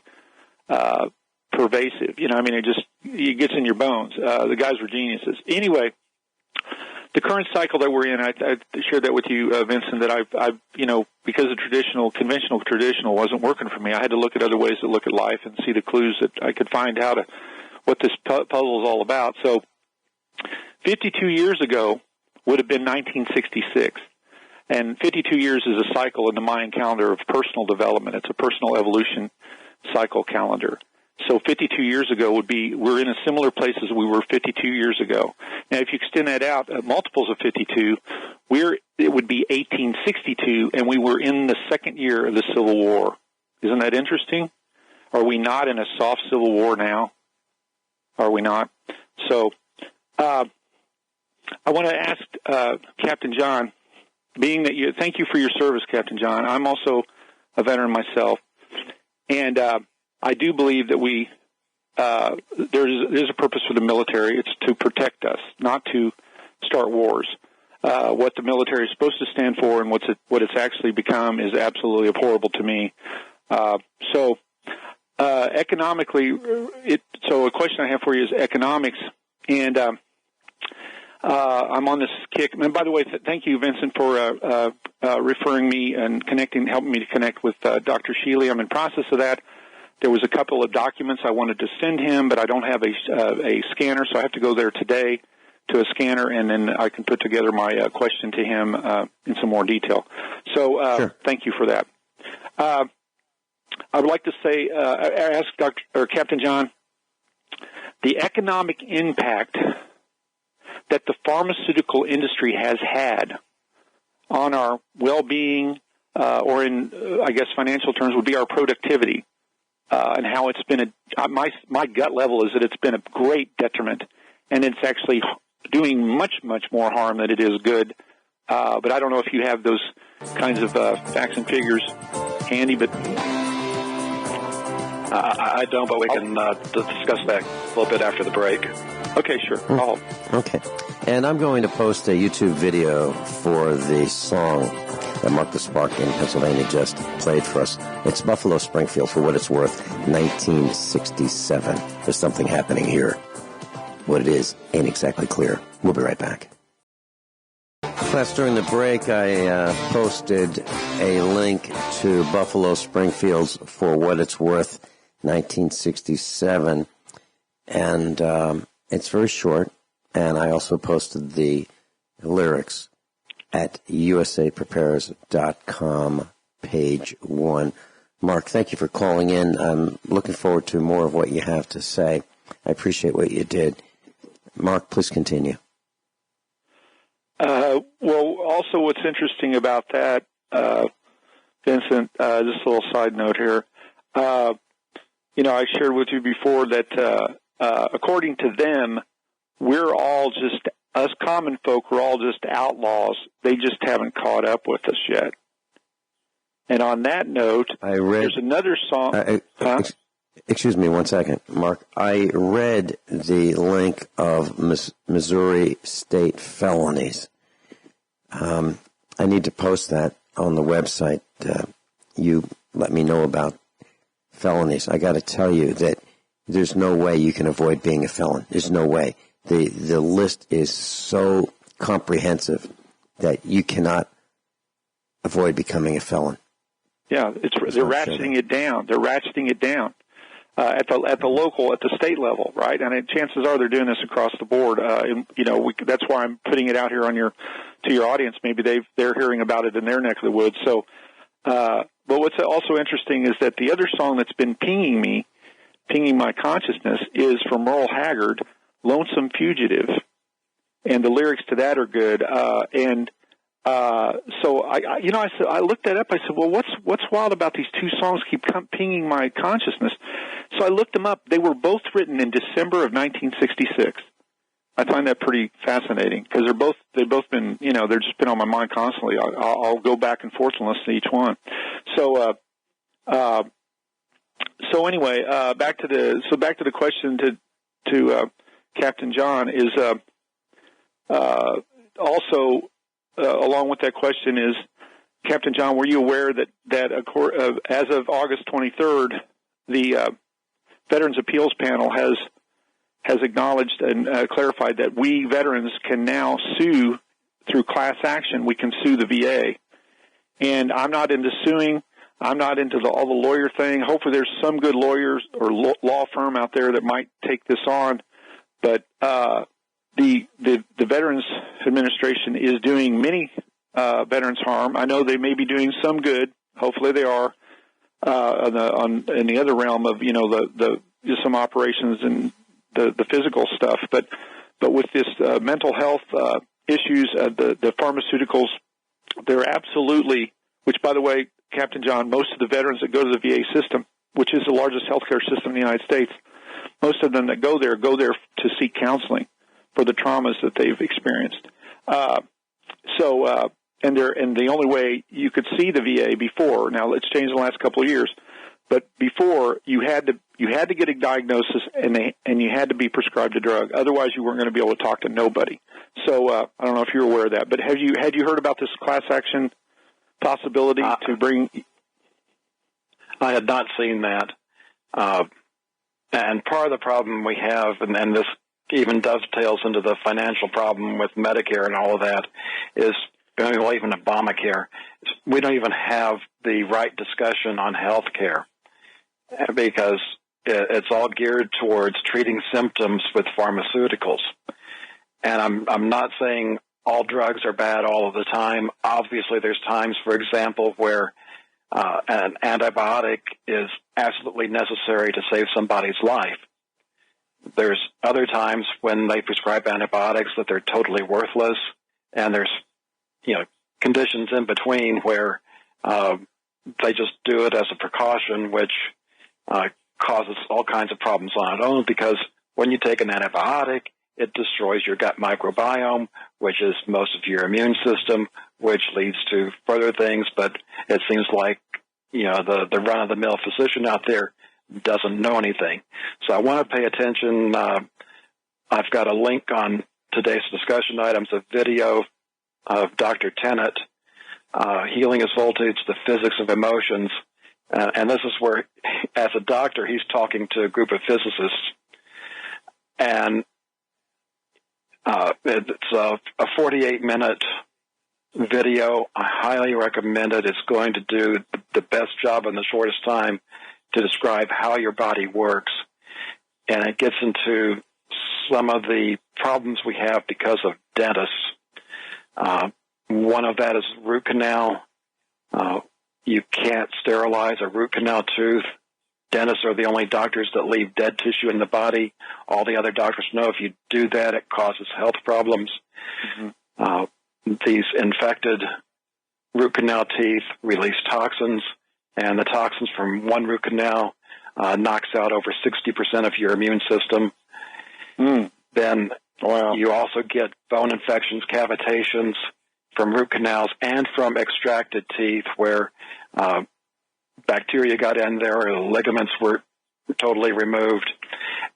pervasive. It gets in your bones. The guys were geniuses. Anyway, the current cycle that we're in, I shared that with you, Vincent, that I've because the conventional traditional wasn't working for me, I had to look at other ways to look at life and see the clues that I could find what this puzzle is all about. So 52 years ago would have been 1966. And 52 years is a cycle in the Mayan calendar of personal development. It's a personal evolution cycle calendar. So 52 years ago we're in a similar place as we were 52 years ago. Now, if you extend that out, multiples of 52, it would be 1862, and we were in the second year of the Civil War. Isn't that interesting? Are we not in a soft Civil War now? Are we not? So I want to ask Captain John, thank you for your service, Captain John. I'm also a veteran myself, and I do believe that there's a purpose for the military. It's to protect us, not to start wars. What the military is supposed to stand for and what it's actually become is absolutely abhorrible to me. So economically, so a question I have for you is economics, and I'm on this kick. And by the way, thank you, Vincent, for referring me and helping me to connect with Dr. Shealy. I'm in process of that. There was a couple of documents I wanted to send him, but I don't have a scanner, so I have to go there today to a scanner, and then I can put together my question to him in some more detail. So sure. Thank you for that. I would like to say, ask Captain John, the economic impact that the pharmaceutical industry has had on our well-being, or in, I guess, financial terms, would be our productivity. And how it's been my gut level is that it's been a great detriment, and it's actually doing much, much more harm than it is good. But I don't know if you have those kinds of facts and figures handy, but I don't, but we can discuss that a little bit after the break. Okay, sure. Okay. And I'm going to post a YouTube video for the song that Mark the Spark in Pennsylvania just played for us. It's Buffalo Springfield, for what it's worth, 1967. There's something happening here. What it is ain't exactly clear. We'll be right back. Class, during the break, I posted a link to Buffalo Springfield's For What It's Worth, 1967. And it's very short. And I also posted the lyrics at usaprepares.com, page 1. Mark, thank you for calling in. I'm looking forward to more of what you have to say. I appreciate what you did. Mark, please continue. Well, also what's interesting about that, Vincent, just a little side note here. I shared with you before that according to them, we're all just, us common folk, we're all just outlaws. They just haven't caught up with us yet. And on that note, there's another song. Excuse me 1 second, Mark. I read the link of Missouri state felonies. I need to post that on the website. You let me know about felonies. I got to tell you that there's no way you can avoid being a felon. There's no way. The list is so comprehensive that you cannot avoid becoming a felon. Yeah, they're ratcheting it down. They're ratcheting it down at the state level, right? And chances are they're doing this across the board. That's why I'm putting it out here to your audience. Maybe they're hearing about it in their neck of the woods. So, but what's also interesting is that the other song that's been pinging my consciousness is from Merle Haggard, "Lonesome Fugitive," and the lyrics to that are good. And So I looked that up. I said, well, what's wild about these two songs keep pinging my consciousness? So I looked them up. They were both written in December of 1966. I find that pretty fascinating because they've both been, they're just been on my mind constantly. I'll go back and forth and listen to each one. So anyway, back to the question to Captain John is also along with that question is, Captain John, were you aware that as of August 23rd, the Veterans Appeals Panel has acknowledged and clarified that we veterans can now sue through class action. We can sue the VA. And I'm not into suing. I'm not into all the lawyer thing. Hopefully there's some good lawyers or law firm out there that might take this on. But the Veterans Administration is doing many veterans harm. I know they may be doing some good. Hopefully they are in the other realm of, some operations and the physical stuff, but with this mental health issues, the pharmaceuticals, they're absolutely. Which, by the way, Captain John, most of the veterans that go to the VA system, which is the largest healthcare system in the United States, most of them that go there to seek counseling for the traumas that they've experienced. And the only way you could see the VA before, now it's changed in the last couple of years, but before you had to get a diagnosis and you had to be prescribed a drug. Otherwise, you weren't going to be able to talk to nobody. So I don't know if you're aware of that, but had you heard about this class action possibility to bring? I had not seen that, and part of the problem we have, and this even dovetails into the financial problem with Medicare and all of that, is even Obamacare. We don't even have the right discussion on health care, because it's all geared towards treating symptoms with pharmaceuticals. And I'm not saying all drugs are bad all of the time. Obviously, there's times, for example, where an antibiotic is absolutely necessary to save somebody's life. There's other times when they prescribe antibiotics that they're totally worthless, and there's conditions in between where they just do it as a precaution, which causes all kinds of problems on its own, because when you take an antibiotic, it destroys your gut microbiome, which is most of your immune system, which leads to further things. But it seems like, the run-of-the-mill physician out there doesn't know anything. So I want to pay attention. I've got a link on today's discussion items, a video of Dr. Tennant, Healing His Voltage, the Physics of Emotions. And this is where, as a doctor, he's talking to a group of physicists. And it's a 48-minute video. I highly recommend it. It's going to do the best job in the shortest time to describe how your body works. And it gets into some of the problems we have because of dentists. One of that is root canal. You can't sterilize a root canal tooth. Dentists are the only doctors that leave dead tissue in the body. All the other doctors know if you do that, it causes health problems. Mm-hmm. These infected root canal teeth release toxins, and the toxins from one root canal knocks out over 60% of your immune system. Then you also get bone infections, cavitations from root canals and from extracted teeth where bacteria got in there, or ligaments were totally removed.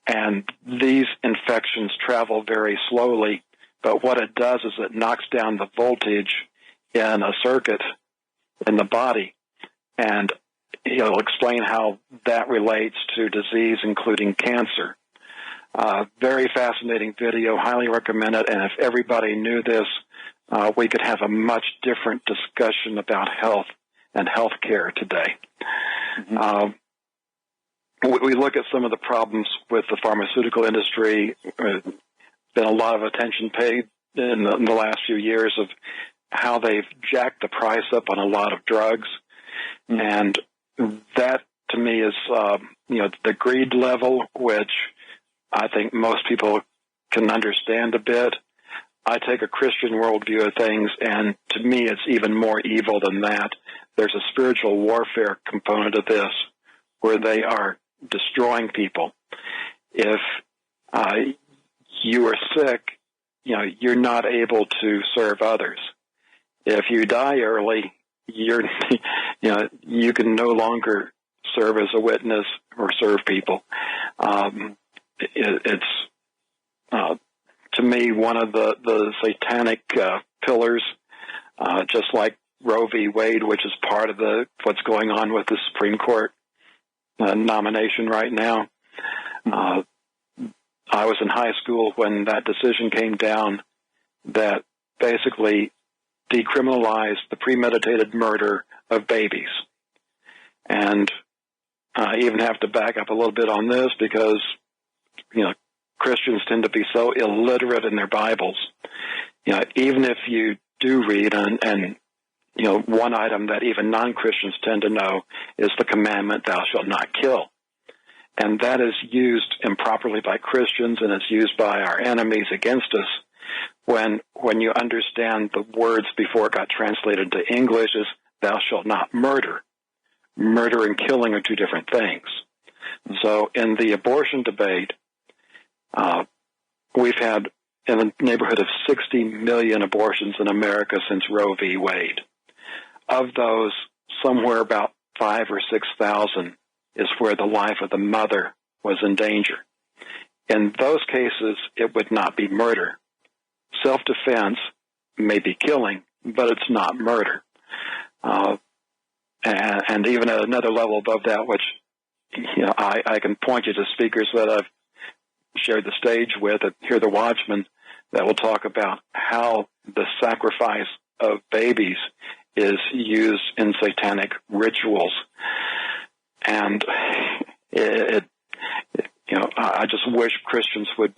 And these infections travel very slowly, but what it does is it knocks down the voltage in a circuit in the body. And he'll explain how that relates to disease, including cancer. Very fascinating video, highly recommend it. And if everybody knew this, we could have a much different discussion about health and health care today. Mm-hmm. We look at some of the problems with the pharmaceutical industry. There's been a lot of attention paid in the last few years of how they've jacked the price up on a lot of drugs. Mm-hmm. And that, to me, is the greed level, which I think most people can understand a bit. I take a Christian worldview of things, and to me it's even more evil than that. There's a spiritual warfare component of this where they are destroying people. If you are sick, you're not able to serve others. If you die early, you can no longer serve as a witness or serve people. It's to me one of the satanic pillars, just like Roe v. Wade, which is part of what's going on with the Supreme Court nomination right now. I was in high school when that decision came down that basically decriminalized the premeditated murder of babies. And I even have to back up a little bit on this because, Christians tend to be so illiterate in their Bibles. Even if you do read and one item that even non-Christians tend to know is the commandment, thou shalt not kill. And that is used improperly by Christians, and it's used by our enemies against us. When you understand the words before it got translated to English is thou shalt not murder. Murder and killing are two different things. So in the abortion debate, we've had in the neighborhood of 60 million abortions in America since Roe v. Wade. Of those, somewhere about 5,000 or 6,000 is where the life of the mother was in danger. In those cases, it would not be murder. Self-defense may be killing, but it's not murder. And even at another level above that, which I can point you to speakers that I've shared the stage with at Hear the Watchman that will talk about how the sacrifice of babies is used in satanic rituals. And I just wish Christians would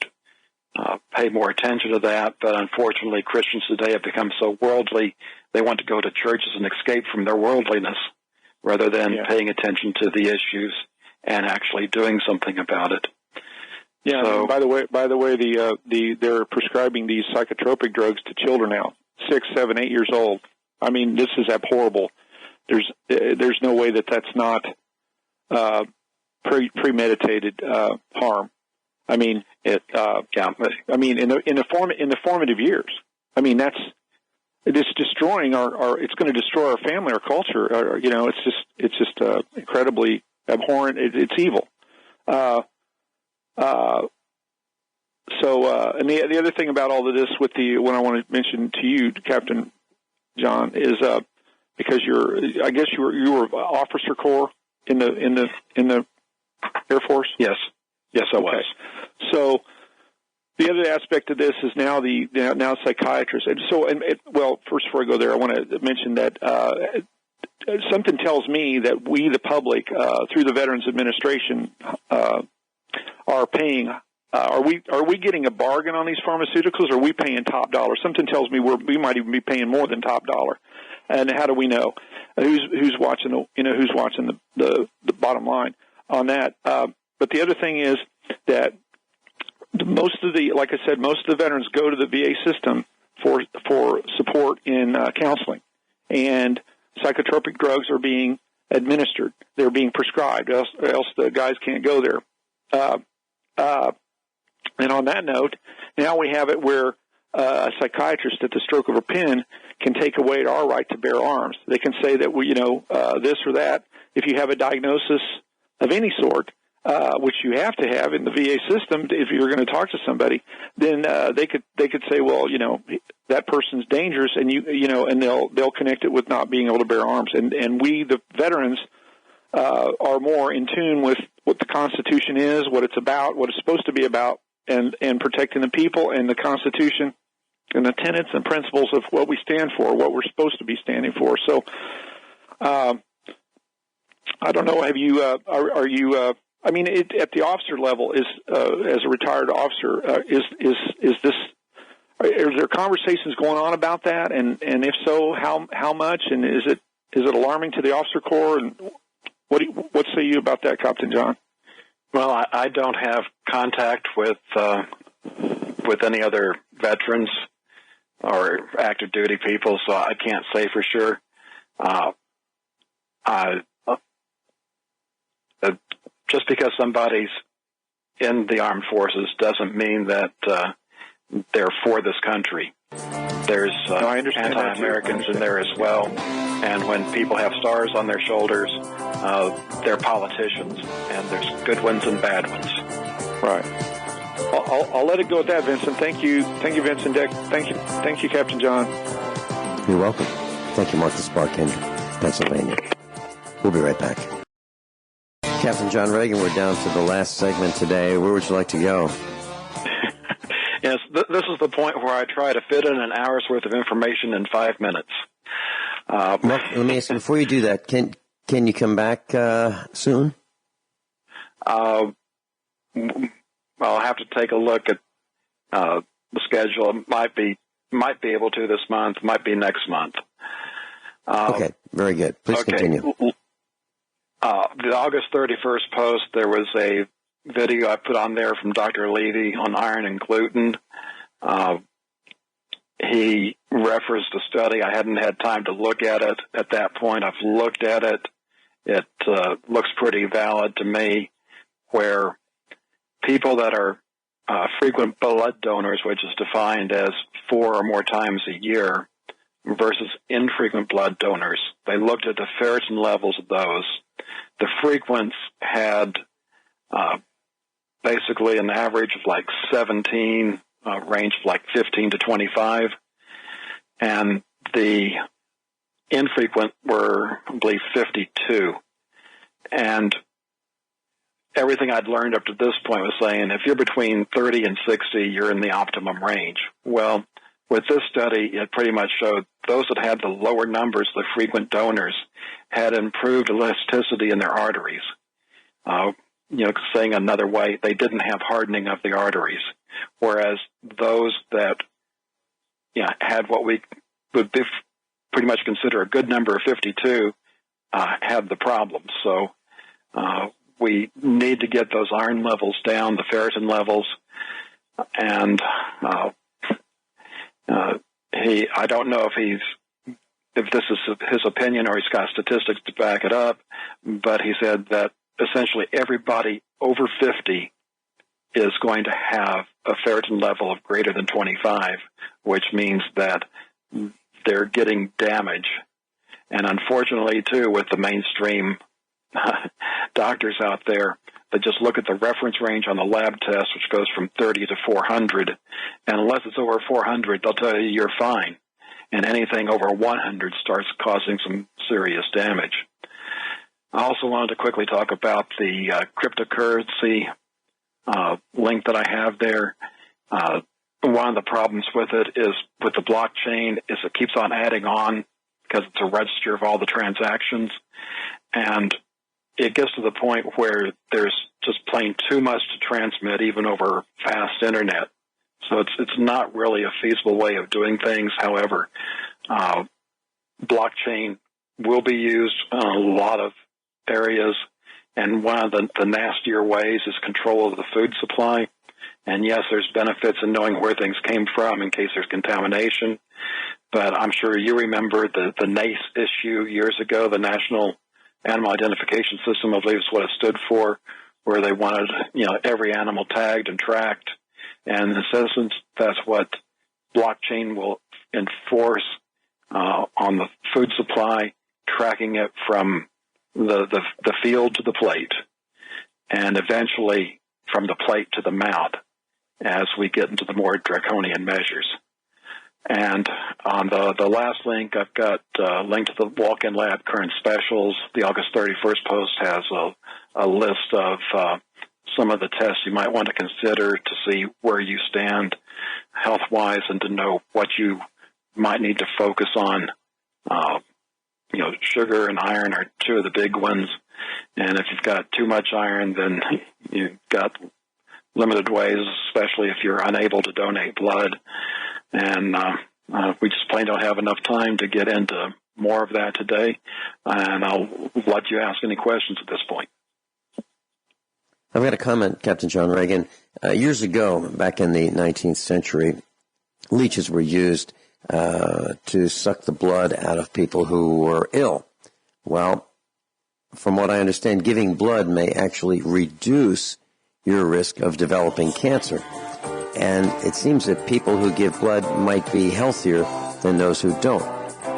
pay more attention to that. But unfortunately, Christians today have become so worldly, they want to go to churches and escape from their worldliness rather than paying attention to the issues and actually doing something about it. Yeah. So, by the way, they're prescribing these psychotropic drugs to children now, 6, 7, 8 years old. I mean, this is abhorrible. There's no way that's not premeditated harm. I mean, in the formative years. I mean, it's destroying it's going to destroy our family, our culture. It's just incredibly abhorrent. It's evil. And the other thing about all of this what I want to mention to you, Captain John, is because I guess you were officer corps in the Air Force. Yes, I was. So the other aspect of this is now now psychiatrists. And so, first before I go there, I want to mention that something tells me that we, the public, through the Veterans Administration, are paying. Are we getting a bargain on these pharmaceuticals? Or are we paying top dollar? Something tells me we might even be paying more than top dollar. And how do we know? Who's watching? Who's watching the bottom line on that? But the other thing is that most of the veterans go to the VA system for support in counseling, and psychotropic drugs are being administered. They're being prescribed, else the guys can't go there. And on that note, now we have it where a psychiatrist at the stroke of a pen can take away our right to bear arms. They can say that this or that. If you have a diagnosis of any sort, which you have to have in the VA system if you're going to talk to somebody, then they could say, well, that person's dangerous, and and they'll connect it with not being able to bear arms. And we, the veterans, are more in tune with what the Constitution is, what it's about, what it's supposed to be about, and protecting the people and the Constitution and the tenets and principles of what we stand for, what we're supposed to be standing for. So, I don't know. Have you? Are you? I mean, at the officer level, as a retired officer, is this? Are there conversations going on about that? And if so, how much? And is it alarming to the officer corps? And what say you about that, Captain John? Well, I don't have contact with any other veterans. or active duty people, so I can't say for sure. Just because somebody's in the armed forces doesn't mean that they're for this country. There's anti-Americans in there as well, and when people have stars on their shoulders, they're politicians, and there's good ones and bad ones. Right. I'll let it go at that, Vincent. Thank you, Vincent. Thank you, Captain John. You're welcome. Thank you, Martha Spark in Pennsylvania. We'll be right back. Captain John Regan, we're down to the last segment today. Where would you like to go? Yes, this is the point where I try to fit in an hour's worth of information in 5 minutes. Well, let me ask you, before you do that, can you come back soon? I'll have to take a look at the schedule. Might be able to this month. Might be next month. Okay, very good. Please continue. The August 31st post, there was a video I put on there from Dr. Levy on iron and gluten. He referenced a study. I hadn't had time to look at it at that point. I've looked at it. It looks pretty valid to me, where people that are frequent blood donors, which is defined as 4 or more times a year, versus infrequent blood donors, they looked at the ferritin levels of those. The frequents had basically an average of like 17, range of like 15 to 25, and the infrequent were, I believe, 52. And everything I'd learned up to this point was saying if you're between 30 and 60, you're in the optimum range. Well, with this study, it pretty much showed those that had the lower numbers, the frequent donors, had improved elasticity in their arteries. Saying another way, they didn't have hardening of the arteries, whereas those that had what we would pretty much consider a good number of 52 had the problem. So we need to get those iron levels down, the ferritin levels, and I don't know if this is his opinion or he's got statistics to back it up, but he said that essentially everybody over 50 is going to have a ferritin level of greater than 25, which means that they're getting damage. And unfortunately, too, with the mainstream doctors out there, they just look at the reference range on the lab test, which goes from 30 to 400. And unless it's over 400, they'll tell you you're fine. And anything over 100 starts causing some serious damage. I also wanted to quickly talk about the cryptocurrency link that I have there. One of the problems with it is with the blockchain is it keeps on adding on because it's a register of all the transactions. And it gets to the point where there's just plain too much to transmit, even over fast internet. So it's not really a feasible way of doing things. However, blockchain will be used in a lot of areas, and one of the nastier ways is control of the food supply. And yes, there's benefits in knowing where things came from in case there's contamination. But I'm sure you remember the NACE issue years ago, the National Animal Identification System, I believe is what it stood for, where they wanted every animal tagged and tracked. And in essence, that's what blockchain will enforce on the food supply, tracking it from the field to the plate, and eventually from the plate to the mouth as we get into the more draconian measures. And on the last link, I've got a link to the walk-in lab current specials. The August 31st post has a list of some of the tests you might want to consider to see where you stand health-wise and to know what you might need to focus on. Sugar and iron are two of the big ones. And if you've got too much iron, then you've got limited ways, especially if you're unable to donate blood. And we just plain don't have enough time to get into more of that today. And I'll let you ask any questions at this point. I've got a comment, Captain John Regan. Years ago, back in the 19th century, leeches were used to suck the blood out of people who were ill. Well, from what I understand, giving blood may actually reduce your risk of developing cancer. And it seems that people who give blood might be healthier than those who don't.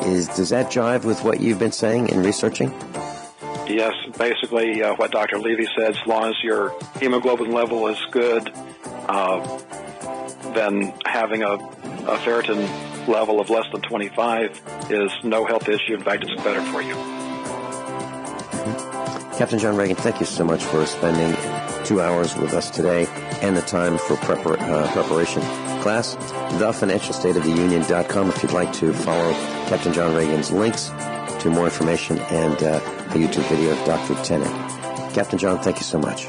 Does that jive with what you've been saying in researching? Yes, basically what Dr. Levy said, as long as your hemoglobin level is good, then having a ferritin level of less than 25 is no health issue. In fact, it's better for you. Captain John Regan, thank you so much for spending 2 hours with us today and the time for preparation class. TheFinancialStateOfTheUnion.com if you'd like to follow Captain John Regan's links to more information and a YouTube video of Dr. Penick. Captain John, thank you so much.